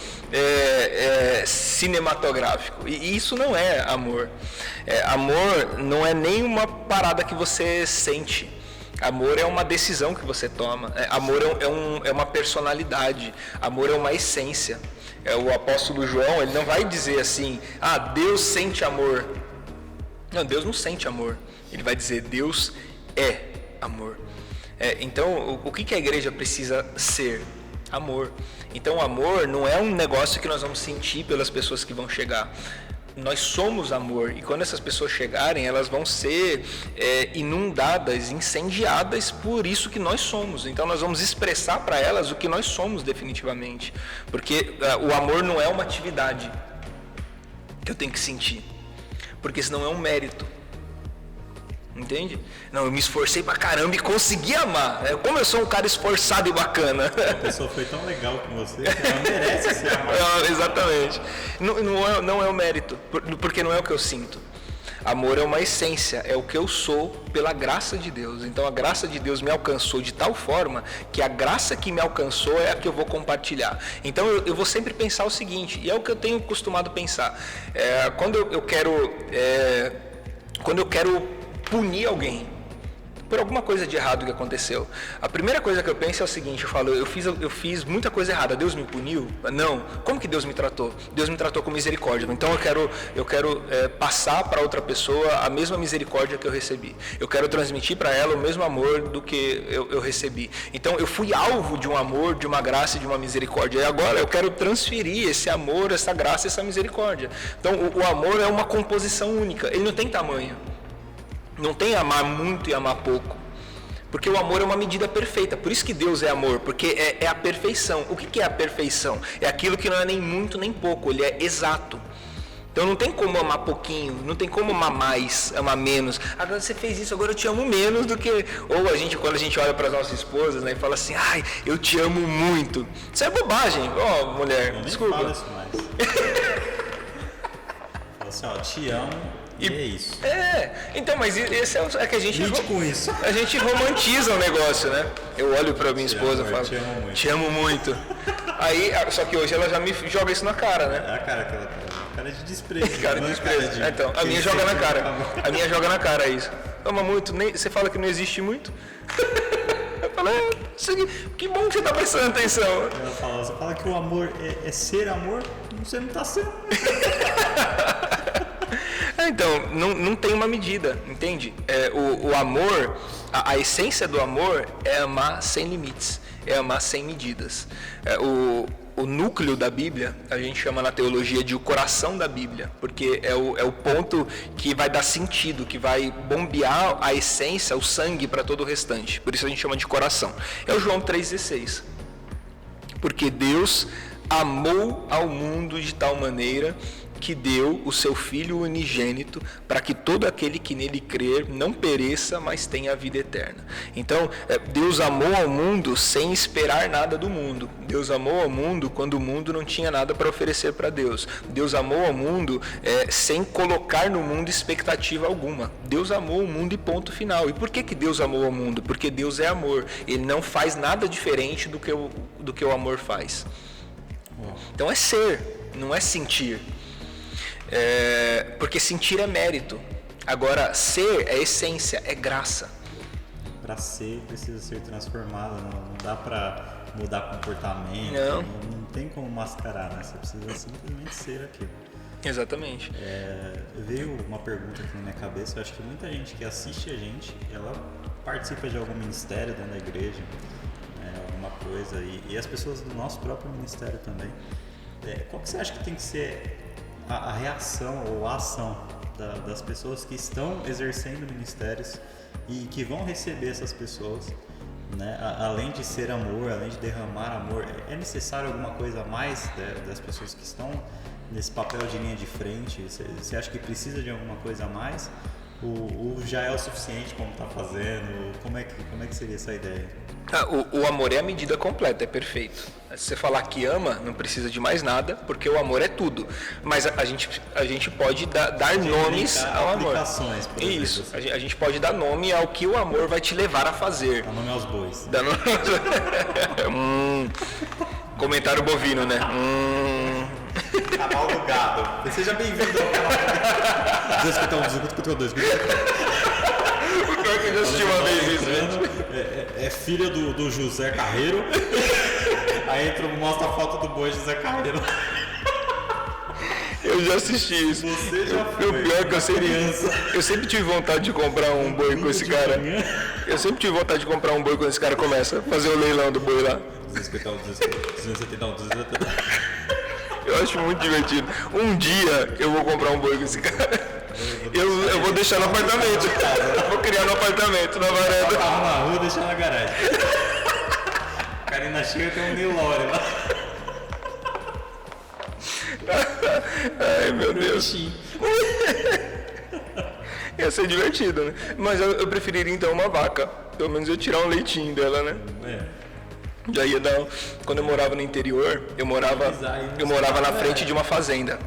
cinematográfico. E isso não é amor. Amor não é nem uma parada que você sente. Amor é uma decisão que você toma. Amor é uma personalidade. Amor é uma essência. O apóstolo João, ele não vai dizer assim, Deus sente amor. Não, Deus não sente amor. Ele vai dizer, Deus é amor. Então, o que a igreja precisa ser? Amor. Então, amor não é um negócio que nós vamos sentir pelas pessoas que vão chegar. Nós somos amor, e quando essas pessoas chegarem, elas vão ser inundadas, incendiadas por isso que nós somos. Então nós vamos expressar para elas o que nós somos definitivamente, porque o amor não é uma atividade que eu tenho que sentir, porque senão é um mérito. Entende? Não, eu me esforcei pra caramba e consegui amar. Como eu sou um cara esforçado e bacana. A pessoa foi tão legal com você que ela merece ser amada. Exatamente. Não é o mérito, porque não é o que eu sinto. Amor é uma essência, é o que eu sou pela graça de Deus. Então a graça de Deus me alcançou de tal forma que a graça que me alcançou é a que eu vou compartilhar. Então eu vou sempre pensar o seguinte, e é o que eu tenho costumado pensar. Quando eu quero punir alguém por alguma coisa de errado que aconteceu, a primeira coisa que eu penso é o seguinte, eu fiz muita coisa errada, Deus me puniu? Não. Como que Deus me tratou? Deus me tratou com misericórdia. Então eu quero passar para outra pessoa a mesma misericórdia que eu recebi. Eu quero transmitir para ela o mesmo amor do que eu recebi. Então eu fui alvo de um amor, de uma graça e de uma misericórdia. E agora eu quero transferir esse amor, essa graça e essa misericórdia. Então o amor é uma composição única, ele não tem tamanho. Não tem amar muito e amar pouco, porque o amor é uma medida perfeita. Por isso que Deus é amor, porque é a perfeição. O que é a perfeição? É aquilo que não é nem muito nem pouco, ele é exato. Então não tem como amar pouquinho, não tem como amar mais, amar menos. Agora você fez isso, agora eu te amo menos do que... Ou quando a gente olha para as nossas esposas, né, e fala assim, eu te amo muito. Isso é bobagem, mulher, desculpa. Eu nem falo isso mais. Fala assim, te amo. E é isso. Então, mas esse é que a gente... Lide com isso. A gente romantiza o negócio, né? Eu olho pra minha esposa e falo, te amo muito. Aí, só que hoje ela já me joga isso na cara, né? É a cara que ela tem. Cara de desprezo. Cara de desprezo. Então, a minha joga na cara. A minha joga na cara isso. Ama muito, você fala que não existe muito. Eu falo, que bom que você tá prestando atenção. Você fala que o amor é ser amor, você não tá sendo. Então, não tem uma medida, entende? O amor, a essência do amor é amar sem limites, é amar sem medidas. O núcleo da Bíblia, a gente chama na teologia de o coração da Bíblia, porque é o ponto que vai dar sentido, que vai bombear a essência, o sangue para todo o restante. Por isso a gente chama de coração. É o João 3,16. Porque Deus amou ao mundo de tal maneira que deu o seu Filho unigênito para que todo aquele que nele crer não pereça, mas tenha a vida eterna. Então, Deus amou ao mundo sem esperar nada do mundo. Deus amou ao mundo quando o mundo não tinha nada para oferecer para Deus. Deus amou ao mundo sem colocar no mundo expectativa alguma. Deus amou o mundo e ponto final. E por que Deus amou ao mundo? Porque Deus é amor. Ele não faz nada diferente do que o amor faz. Então é ser, não é sentir. Porque sentir é mérito. Agora, ser é essência, é graça. Para ser, precisa ser transformado. Não dá para mudar comportamento. Não tem como mascarar, né? Você precisa simplesmente ser aquilo. Exatamente. Veio uma pergunta aqui na minha cabeça. Eu acho que muita gente que assiste a gente, ela participa de algum ministério dentro da igreja, alguma coisa, e as pessoas do nosso próprio ministério também. Qual que você acha que tem que ser a reação ou a ação das pessoas que estão exercendo ministérios e que vão receber essas pessoas, né? Além de ser amor, além de derramar amor, é necessário alguma coisa a mais das pessoas que estão nesse papel de linha de frente? Você acha que precisa de alguma coisa a mais? Ou já é o suficiente como está fazendo? Como é que seria essa ideia? O amor é a medida completa, é perfeito. Se você falar que ama, não precisa de mais nada, porque o amor é tudo. Mas a gente pode dar nomes ao amor. Isso, a gente pode dar nome ao que o amor vai te levar a fazer. Dar nome aos bois. Comentário bovino, né? Canal do gado. Seja bem-vindo ao canal do gado. O pior que eu já assisti uma vez isso. É filha do José Carreiro. Aí mostra a foto do boi José Carreiro. Eu já assisti isso. Você já foi. O pior que eu sempre tive vontade de comprar um boi com esse cara. Eu sempre tive vontade de comprar um boi quando esse cara começa a fazer o leilão do boi lá. 271. Eu acho muito divertido. Um dia eu vou comprar um boi com esse cara. Eu vou deixar no apartamento. Vou criar no apartamento, na varanda. Na rua, deixar na garagem. A Karina chega, tem um Nelore lá. Ai, meu Deus. Ia ser divertido, né? Mas eu preferiria então uma vaca. Pelo menos eu tirar um leitinho dela, né? Já ia dar. Quando eu morava no interior, eu morava na frente de uma fazenda.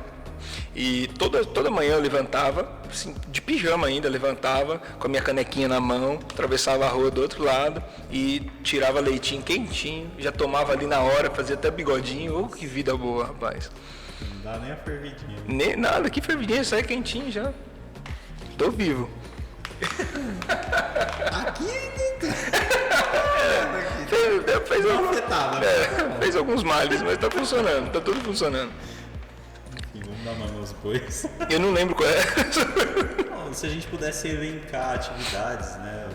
E toda manhã eu levantava, assim, de pijama ainda, levantava com a minha canequinha na mão, atravessava a rua do outro lado e tirava leitinho quentinho, já tomava ali na hora, fazia até bigodinho. Oh, que vida boa, rapaz. Não dá nem a fervidinha. Nem nada, que fervidinha, sai quentinho já. Tô vivo. Aqui fez alguns males, mas tá funcionando, tá tudo funcionando. Vamos dar nome aos bois. Eu não lembro qual é. Não, se a gente pudesse elencar atividades, né?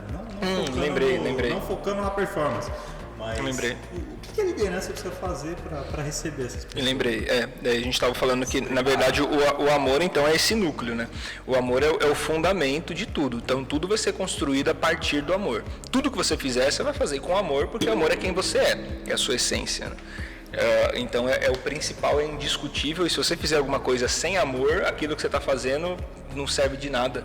Lembrei. Não focando na performance, mas lembrei. O que a liderança precisa fazer para receber essas pessoas? Lembrei, a gente estava falando que, na verdade, o amor, então, é esse núcleo, né? O amor é o fundamento de tudo, então tudo vai ser construído a partir do amor. Tudo que você fizer, você vai fazer com amor, porque o amor é quem você é a sua essência, né? Então é o principal, é indiscutível, e se você fizer alguma coisa sem amor, aquilo que você está fazendo não serve de nada.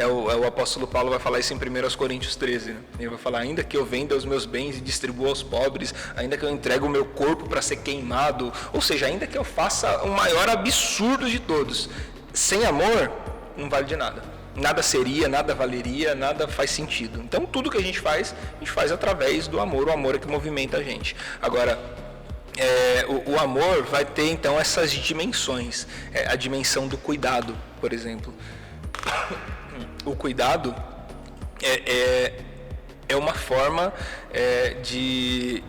O apóstolo Paulo vai falar isso em 1 Coríntios 13, né? Ele vai falar: ainda que eu venda os meus bens e distribua aos pobres, ainda que eu entregue o meu corpo para ser queimado, ou seja, ainda que eu faça o maior absurdo de todos, sem amor não vale de nada. Nada seria, nada valeria, nada faz sentido. Então tudo que a gente faz através do amor. O amor é que movimenta a gente. Agora, o amor vai ter então essas dimensões. A dimensão do cuidado, por exemplo. O cuidado é uma forma de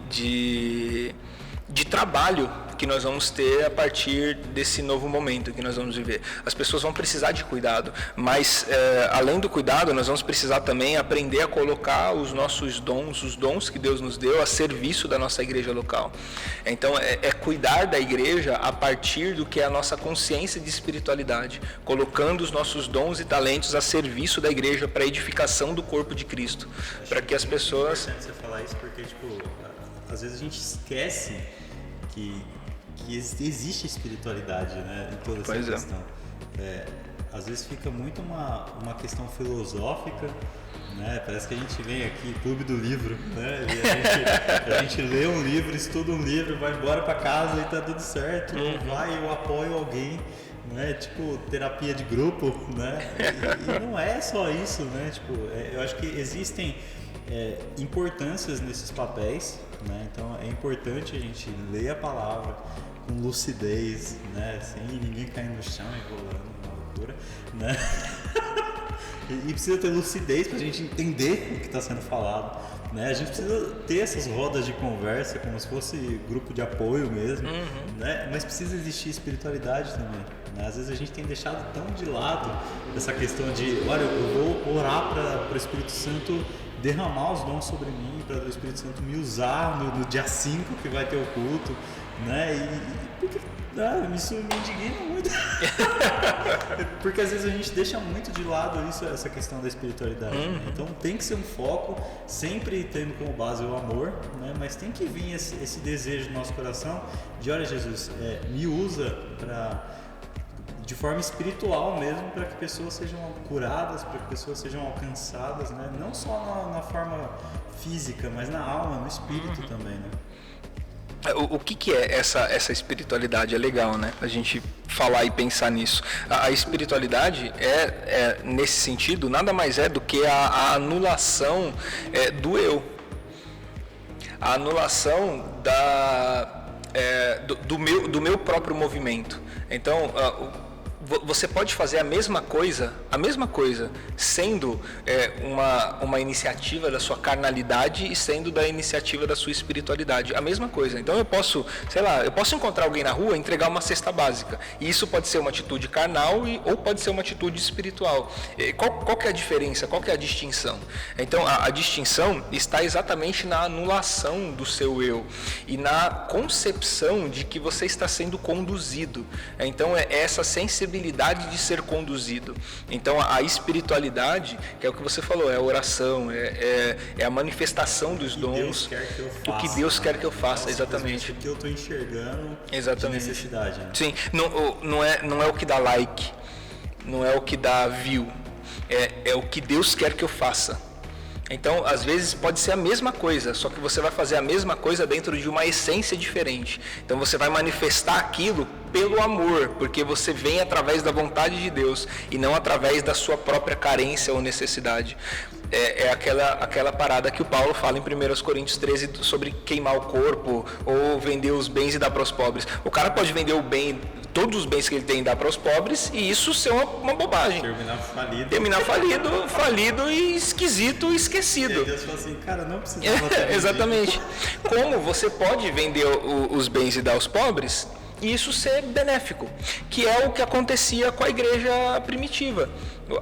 trabalho que nós vamos ter a partir desse novo momento que nós vamos viver. As pessoas vão precisar de cuidado, mas além do cuidado, nós vamos precisar também aprender a colocar os nossos dons, os dons que Deus nos deu, a serviço da nossa igreja local. Então, cuidar da igreja a partir do que é a nossa consciência de espiritualidade, colocando os nossos dons e talentos a serviço da igreja para a edificação do corpo de Cristo, para que as pessoas... É interessante você falar isso porque, às vezes a gente esquece que existe espiritualidade, né, em toda essa questão. Às vezes fica muito uma questão filosófica, né? Parece que a gente vem aqui, clube do livro, né? E a gente lê um livro, estuda um livro, vai embora para casa e tá tudo certo. Eu apoio alguém, né? Tipo terapia de grupo, né? E não é só isso, né? Eu acho que existem importâncias nesses papéis, né? Então é importante a gente ler a palavra com lucidez, né? Sem ninguém cair no chão e rolando uma loucura, né? E precisa ter lucidez para a gente entender o que está sendo falado. Né? A gente precisa ter essas rodas de conversa como se fosse grupo de apoio mesmo, né? Mas precisa existir espiritualidade também. Né? Às vezes a gente tem deixado tão de lado essa questão de, olha, eu vou orar para o Espírito Santo derramar os dons sobre mim, para o Espírito Santo me usar no dia 5 que vai ter o culto, né? Porque isso me indigna muito. Porque às vezes a gente deixa muito de lado essa questão da espiritualidade. Né? Então tem que ser um foco, sempre tendo como base o amor, né? Mas tem que vir esse desejo no nosso coração de, olha, Jesus, me usa de forma espiritual mesmo, para que pessoas sejam curadas, para que pessoas sejam alcançadas, né? Não só na forma física, mas na alma, no espírito também, né? O que é essa espiritualidade? É legal, né? A gente falar e pensar nisso. A espiritualidade nesse sentido, nada mais é do que a anulação do eu. A anulação do meu próprio movimento. Então, você pode fazer a mesma coisa sendo uma iniciativa da sua carnalidade e sendo da iniciativa da sua espiritualidade. A mesma coisa. Então eu posso encontrar alguém na rua e entregar uma cesta básica. E isso pode ser uma atitude carnal ou pode ser uma atitude espiritual. Qual que é a diferença? Qual que é a distinção? Então a distinção está exatamente na anulação do seu eu e na concepção de que você está sendo conduzido. Então é essa sensibilidade de ser conduzido. Então a espiritualidade, que é o que você falou, é a oração, é a manifestação dos dons do que Deus quer que eu faça, exatamente. O que eu estou enxergando exatamente. De necessidade. Né? Sim, não é o que dá like, não é o que dá view, é o que Deus quer que eu faça. Então, às vezes pode ser a mesma coisa, só que você vai fazer a mesma coisa dentro de uma essência diferente. Então você vai manifestar aquilo pelo amor, porque você vem através da vontade de Deus e não através da sua própria carência ou necessidade. É aquela parada que o Paulo fala em 1 Coríntios 13 sobre queimar o corpo ou vender os bens e dar para os pobres. O cara pode vender todos os bens que ele tem e dar para os pobres e isso ser uma bobagem. Terminar falido e esquisito e esquecido. E Deus fala assim, cara, não precisava ter exatamente. Como você pode vender os bens e dar aos pobres e isso ser benéfico, que é o que acontecia com a igreja primitiva.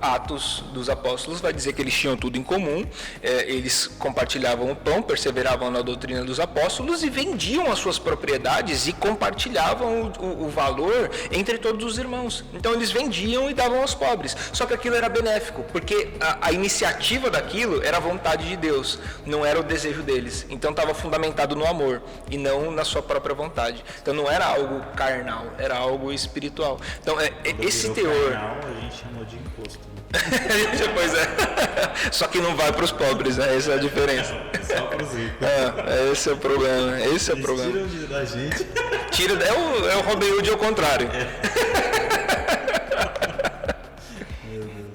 Atos dos Apóstolos vai dizer que eles tinham tudo em comum, eles compartilhavam o pão, perseveravam na doutrina dos apóstolos e vendiam as suas propriedades e compartilhavam o valor entre todos os irmãos. Então eles vendiam e davam aos pobres, só que aquilo era benéfico, porque a iniciativa daquilo era a vontade de Deus, não era o desejo deles, então estava fundamentado no amor e não na sua própria vontade. Então não era algo carnal, era algo espiritual. Então esse teor... Carnal, a gente chamou de imposto. Pois é. Só que não vai para os pobres, né? Essa é a diferença. Só para os ricos. Esse é o problema. Esse é o problema. Tiram da gente. É o Robin Hood ao contrário.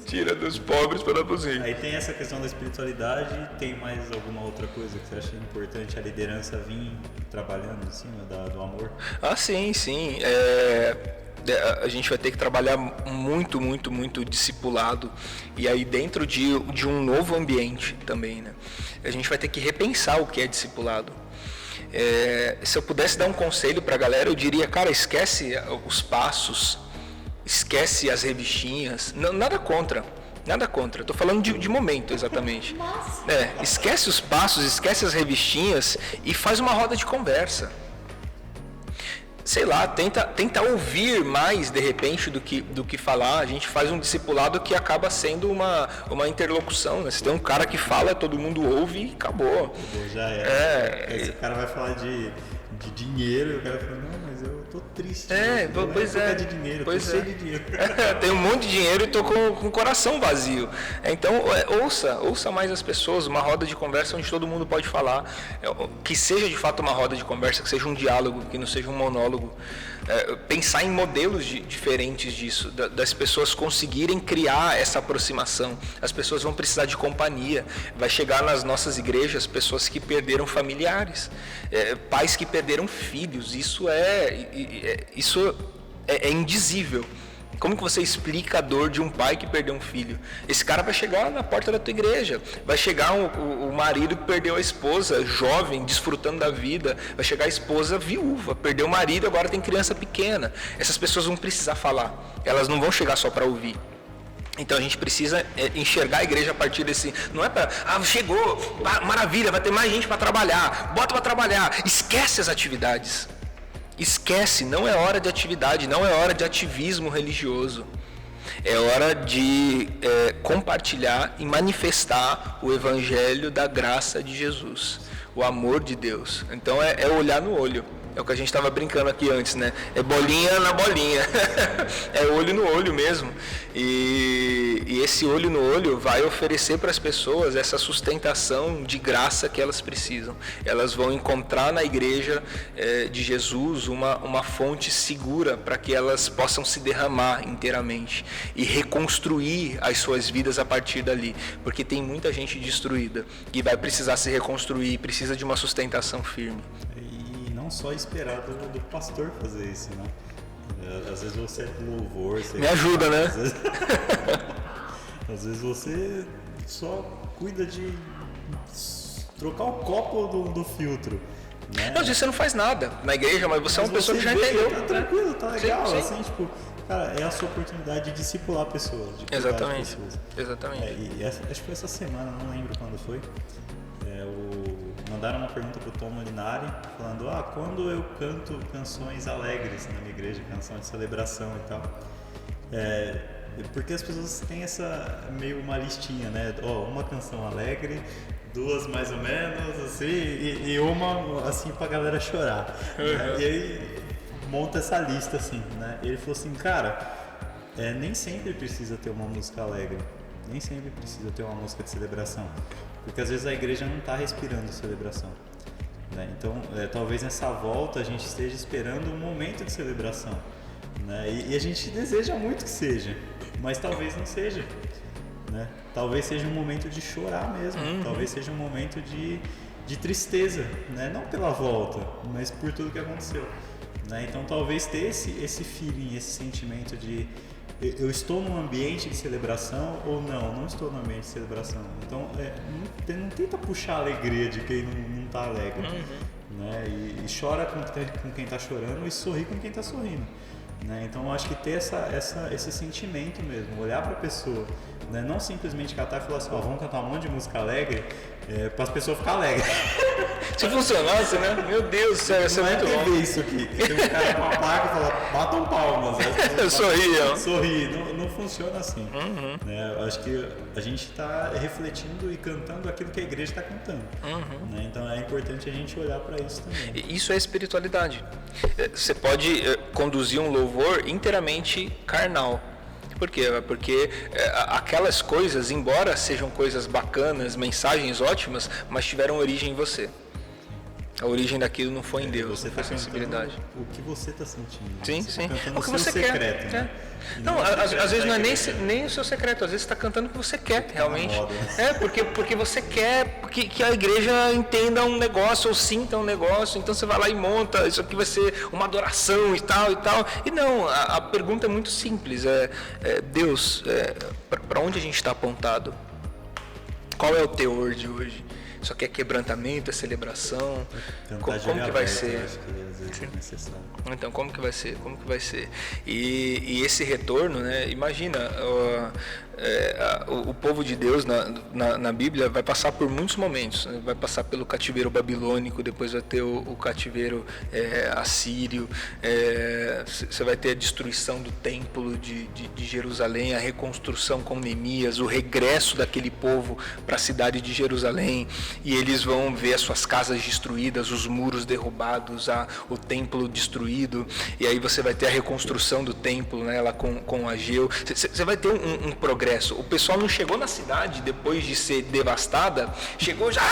Tira dos pobres para dar para os ricos. Aí tem essa questão da espiritualidade. Tem mais alguma outra coisa que você acha importante a liderança vir trabalhando em cima do amor? Sim. A gente vai ter que trabalhar muito, muito, muito discipulado e aí dentro de um novo ambiente também, né? A gente vai ter que repensar o que é discipulado. Se eu pudesse dar um conselho para a galera, eu diria, cara, esquece os passos, esquece as revistinhas, nada contra, estou falando de momento exatamente. Esquece os passos, esquece as revistinhas e faz uma roda de conversa. Sei lá, tenta ouvir mais de repente do que falar. A gente faz um discipulado que acaba sendo uma interlocução, né? Se tem um cara que fala, todo mundo ouve e acabou. Já é. Esse cara vai falar de dinheiro e o cara fala, não, mas eu tô triste. Pois é. De dinheiro, pois tô cheio de dinheiro. Tenho um monte de dinheiro e tô com o coração vazio. Então, ouça mais as pessoas, uma roda de conversa onde todo mundo pode falar. Que seja de fato uma roda de conversa, que seja um diálogo, que não seja um monólogo. Pensar em modelos diferentes disso, das pessoas conseguirem criar essa aproximação. As pessoas vão precisar de companhia. Vai chegar nas nossas igrejas pessoas que perderam familiares, pais que perderam filhos. Isso é indizível. Como que você explica a dor de um pai que perdeu um filho? Esse cara vai chegar na porta da tua igreja, vai chegar o marido que perdeu a esposa, jovem, desfrutando da vida, vai chegar a esposa viúva, perdeu o marido, agora tem criança pequena. Essas pessoas vão precisar falar, elas não vão chegar só para ouvir. Então a gente precisa enxergar a igreja a partir desse... Não é para... chegou, maravilha, vai ter mais gente para trabalhar, bota para trabalhar, esquece as atividades. Esquece, não é hora de atividade, não é hora de ativismo religioso. É hora de compartilhar e manifestar o evangelho da graça de Jesus, o amor de Deus. Então é olhar no olho. É o que a gente estava brincando aqui antes, né? É bolinha na bolinha. É olho no olho mesmo. E esse olho no olho vai oferecer para as pessoas essa sustentação de graça que elas precisam. Elas vão encontrar na igreja de Jesus uma fonte segura para que elas possam se derramar inteiramente e reconstruir as suas vidas a partir dali. Porque tem muita gente destruída e vai precisar se reconstruir, precisa de uma sustentação firme. Não só esperar do pastor fazer isso, né? Às vezes você é louvor... Me ajuda, né? Às vezes você só cuida de trocar o copo do filtro, né? Às vezes você não faz nada na igreja, mas você é uma pessoa que já entendeu. Tá tranquilo, tá legal, sim. Assim, tipo... Cara, é a sua oportunidade de discipular pessoas, de cuidar Exatamente, de pessoas. exatamente. Acho que foi essa semana, não lembro quando foi, mandaram uma pergunta pro Tom Molinari, falando, quando eu canto canções alegres na minha igreja, canção de celebração e tal. Porque as pessoas têm essa meio uma listinha, né? Uma canção alegre, duas mais ou menos, assim, e uma assim pra galera chorar. E aí monta essa lista assim, né? E ele falou assim, cara, nem sempre precisa ter uma música alegre, nem sempre precisa ter uma música de celebração, porque às vezes a igreja não está respirando celebração, né? Então talvez nessa volta a gente esteja esperando um momento de celebração, né? E a gente deseja muito que seja, mas talvez não seja, né? Talvez seja um momento de chorar mesmo, talvez seja um momento de tristeza, né? Não pela volta, mas por tudo que aconteceu, né? Então talvez ter esse feeling, esse sentimento de eu estou num ambiente de celebração ou não estou num ambiente de celebração. Então não tenta puxar a alegria de quem não está alegre, né? E chora com quem está chorando e sorri com quem está sorrindo, né? Então eu acho que ter esse sentimento mesmo, olhar para a pessoa, né? Não simplesmente cantar e falar assim, vamos cantar um monte de música alegre para as pessoas ficarem alegres. Se funcionasse, né? Meu Deus do céu, isso é muito bom. Não é isso aqui. Tem um cara com uma placa e fala, batam palmas. Sorri. Não funciona assim. Né? Eu acho que a gente está refletindo e cantando aquilo que a igreja está cantando. Né? Então é importante a gente olhar para isso também. Isso é espiritualidade. Você pode conduzir um louvor inteiramente carnal. Por quê? Porque aquelas coisas, embora sejam coisas bacanas, mensagens ótimas, mas tiveram origem em você. A origem daquilo não foi em Deus, não foi sensibilidade. O que você está sentindo. Sim. Tá o que você secreto, quer. Né? Não, às vezes não é nem o seu secreto, às vezes você está cantando o que você quer, realmente. Porque você quer que a igreja entenda um negócio ou sinta um negócio, então você vai lá e monta, isso aqui vai ser uma adoração e tal. E não, a pergunta é muito simples, Deus, para onde a gente está apontado? Qual é o teor de hoje? Só que é quebrantamento, é celebração. Como que vai ser? Acho que às vezes é necessário. Então, como que vai ser? E esse retorno, né? Imagina, o povo de Deus na Bíblia vai passar por muitos momentos, né? Vai passar pelo cativeiro babilônico, depois vai ter o cativeiro assírio, você vai ter a destruição do templo de Jerusalém, a reconstrução com Neemias, o regresso daquele povo para a cidade de Jerusalém, e eles vão ver as suas casas destruídas, os muros derrubados, o templo destruído, e aí você vai ter a reconstrução do templo, né, lá com Ageu. Você vai ter um progresso. O pessoal não chegou na cidade depois de ser devastada, chegou já...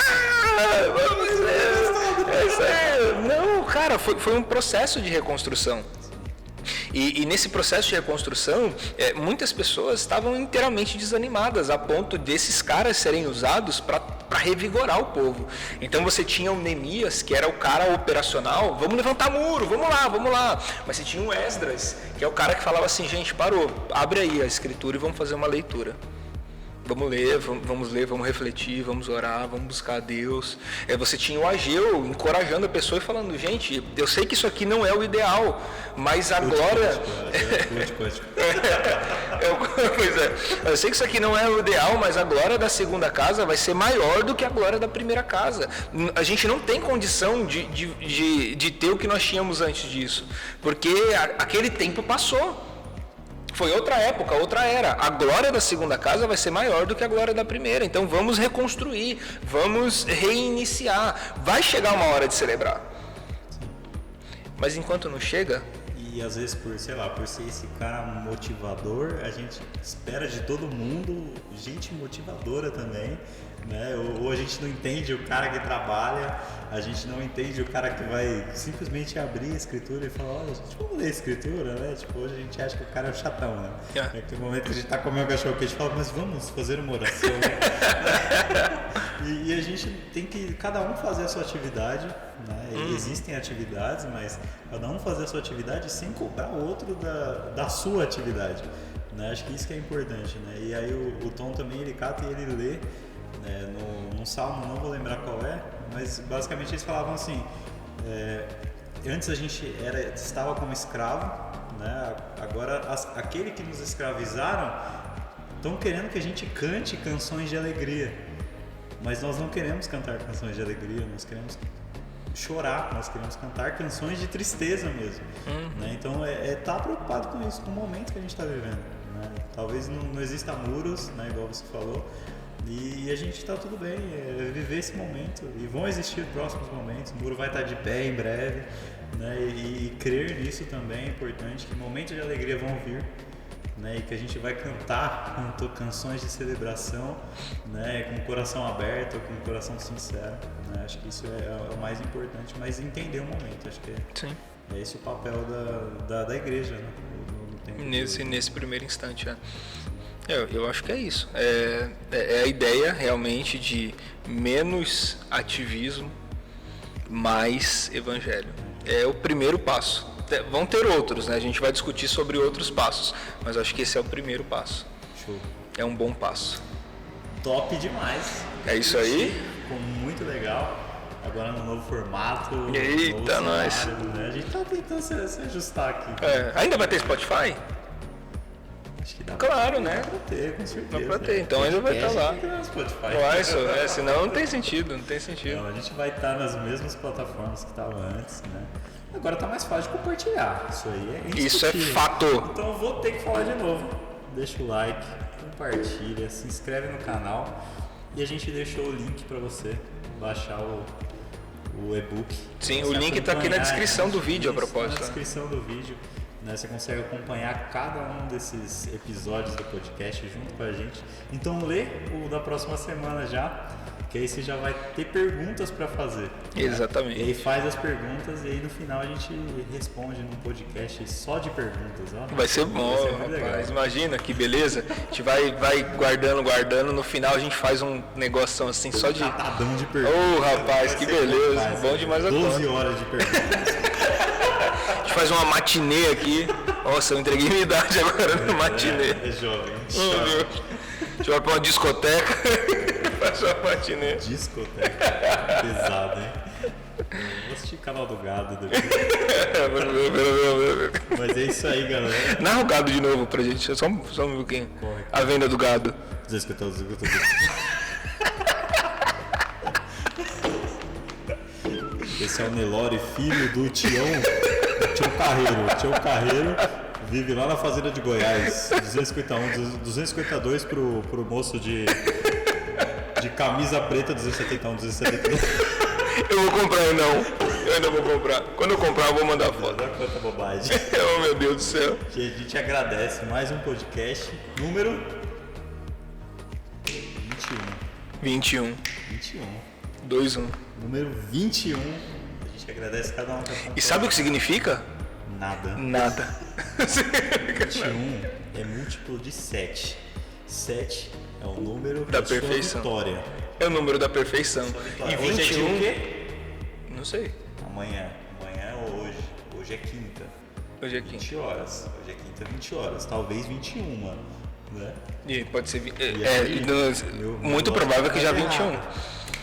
Não, cara, foi um processo de reconstrução. E nesse processo de reconstrução, muitas pessoas estavam inteiramente desanimadas, a ponto desses caras serem usados para revigorar o povo. Então você tinha o Neemias, que era o cara operacional, vamos levantar muro, vamos lá. Mas você tinha o Esdras, que é o cara que falava assim, gente, parou, abre aí a escritura e vamos fazer uma leitura. Vamos ler, vamos refletir, vamos orar, vamos buscar a Deus. Você tinha o Ageu encorajando a pessoa e falando, gente, eu sei que isso aqui não é o ideal, mas agora... Pois é, eu sei que isso aqui não é o ideal, mas a glória da segunda casa vai ser maior do que a glória da primeira casa. A gente não tem condição de ter o que nós tínhamos antes disso, porque aquele tempo passou. Foi outra época, outra era. A glória da segunda casa vai ser maior do que a glória da primeira. Então vamos reconstruir, vamos reiniciar. Vai chegar uma hora de celebrar. Mas enquanto não chega... E às vezes por ser esse cara motivador, a gente espera de todo mundo gente motivadora também, né? Ou a gente não entende o cara que trabalha, a gente não entende o cara que vai simplesmente abrir a escritura e falar, olha, gente, vamos ler a escritura, né? Tipo, hoje a gente acha que o cara é o chatão, né? Naquele momento que a gente tá comendo cachorro quente, a gente fala, mas vamos fazer uma oração. E a gente tem que, cada um fazer a sua atividade, né? Existem atividades, mas cada um fazer a sua atividade sem cobrar o outro da sua atividade, né? Acho que isso que é importante, né? E aí o Tom também, ele cata e ele lê, né? No salmo, não vou lembrar qual é, mas basicamente eles falavam assim, antes a gente estava como escravo, né? Agora aquele que nos escravizaram estão querendo que a gente cante canções de alegria, mas nós não queremos cantar canções de alegria, nós queremos chorar, nós queremos cantar canções de tristeza mesmo, né? Então estar preocupado com isso, com o momento que a gente está vivendo, né? Talvez não exista muros, né, igual você falou, e a gente está tudo bem, viver esse momento, e vão existir próximos momentos, o muro vai estar de pé em breve, né? E crer nisso também é importante, que momentos de alegria vão vir, né? E que a gente vai cantar canções de celebração, né? Com o coração aberto, com o coração sincero, né? Acho que isso é o mais importante, mas entender o momento, acho que é esse o papel da igreja, né? Nesse primeiro instante, eu acho que é isso. É a ideia realmente de menos ativismo, mais evangelho. É o primeiro passo. Vão ter outros, né? A gente vai discutir sobre outros passos, mas acho que esse é o primeiro passo. Show. É um bom passo. Top demais. É isso aí? Ficou muito legal. Agora no novo formato. Eita, nós. Cenário, né? A gente tá tentando se ajustar aqui. Ainda vai ter Spotify? Acho que dá claro, né? Dá pra ter, com certeza. Dá pra ter, então ainda vai estar lá. No Spotify. Vai, senão não tem sentido, Não, a gente vai estar nas mesmas plataformas que estava antes, né? Agora tá mais fácil de compartilhar. Isso aí é Isso é fato. Então eu vou ter que falar de novo. Deixa o like, compartilha, se inscreve no canal e a gente deixou o link para você baixar o e-book. Sim, o link tá aqui na descrição do vídeo, a propósito. Na descrição do vídeo, né? Você consegue acompanhar cada um desses episódios do podcast junto com a gente. Então lê o da próxima semana já, que aí você já vai ter perguntas para fazer. Exatamente. Né? E aí faz as perguntas e aí no final a gente responde num podcast só de perguntas. Ó. Vai ser bom, rapaz. Imagina que beleza. A gente vai guardando, no final a gente faz um negócio assim só de... Catadão de perguntas. Ô, rapaz, que beleza. Bom demais a 12 horas de perguntas. A gente faz uma matinê aqui. Nossa, eu entreguei minha idade agora no matinê. É jovem. A gente vai pra uma discoteca. Faz uma matinê. Discoteca. Pesado, hein? Vou assistir Canal do Gado depois. Mas é isso aí, galera. Narra o gado de novo pra gente. Só um pouquinho. Corre. A venda do gado. Esse é o Nelore, filho do Tião Carreiro. Tião Carreiro vive lá na fazenda de Goiás. 252 pro moço de camisa preta, 271, 272. Eu vou comprar, eu ainda vou comprar. Quando eu comprar, eu vou mandar foto. Olha quanta bobagem. Oh, meu Deus do céu. A gente agradece mais um podcast número 21. 21. Número 21. A gente agradece cada um. E sabe o que significa? nada. Nada. 21 é múltiplo de 7. 7 é o número Da da sua perfeição. vitória. É o número da perfeição. E Hoje é dia o 21. quê? Não sei. Amanhã. Amanhã ou hoje. Hoje é quinta. Hoje é quinta. 20 horas. Hoje é quinta, 20 horas. Talvez 21, né? E pode ser. E aí, Muito provável que já 21.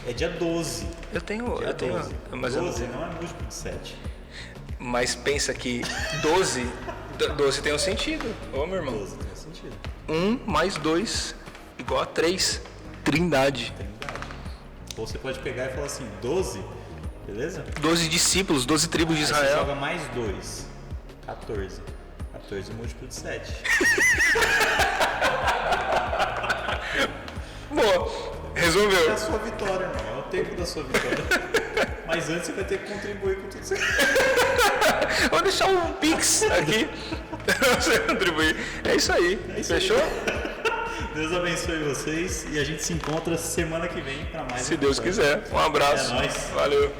É dia 12. Eu tenho. Dia Eu tenho. 12. Mas eu não 12 tenho. não é múltiplo de 7. Mas pensa que 12. 12 tem um sentido. Ô, meu irmão. 12 tem sentido. 1 mais 2 igual a 3. Trindade. Trindade. Ou você pode pegar e falar assim, 12, beleza? 12 discípulos, 12 tribos de Aí você Israel. joga mais 2. 14. 14 múltiplo de 7. Boa. É Resolveu. a sua vitória, irmão. É o tempo da sua vitória. Mas antes você vai ter que contribuir com tudo isso. Vou deixar um pix aqui. Você contribuir. É isso aí. isso aí. Fechou? Deus abençoe vocês e a gente se encontra semana que vem para mais Se um Deus episódio. quiser. Um abraço. É nóis. Valeu.